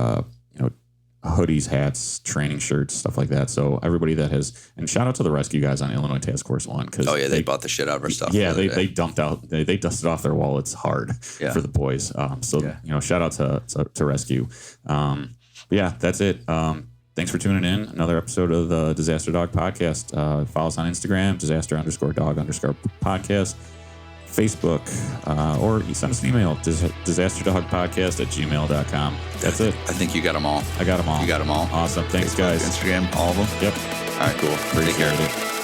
hoodies, hats, training shirts, stuff like that. So everybody that has, and shout out to the rescue guys on Illinois Task Force 1. Oh yeah, they bought the shit out of our stuff. Yeah, they dumped out, they dusted off their wallets hard for the boys. Shout out to rescue. Yeah, that's it. Thanks for tuning in. Another episode of the Disaster Dog Podcast. Follow us on Instagram, disaster_dog_podcast, Facebook, or you send us an email, disasterdogpodcast@gmail.com. That's it. I think you got them all. I got them all. You got them all. Awesome. Thanks, Facebook, guys. Instagram, all of them? Yep. All right, cool. Take care. It.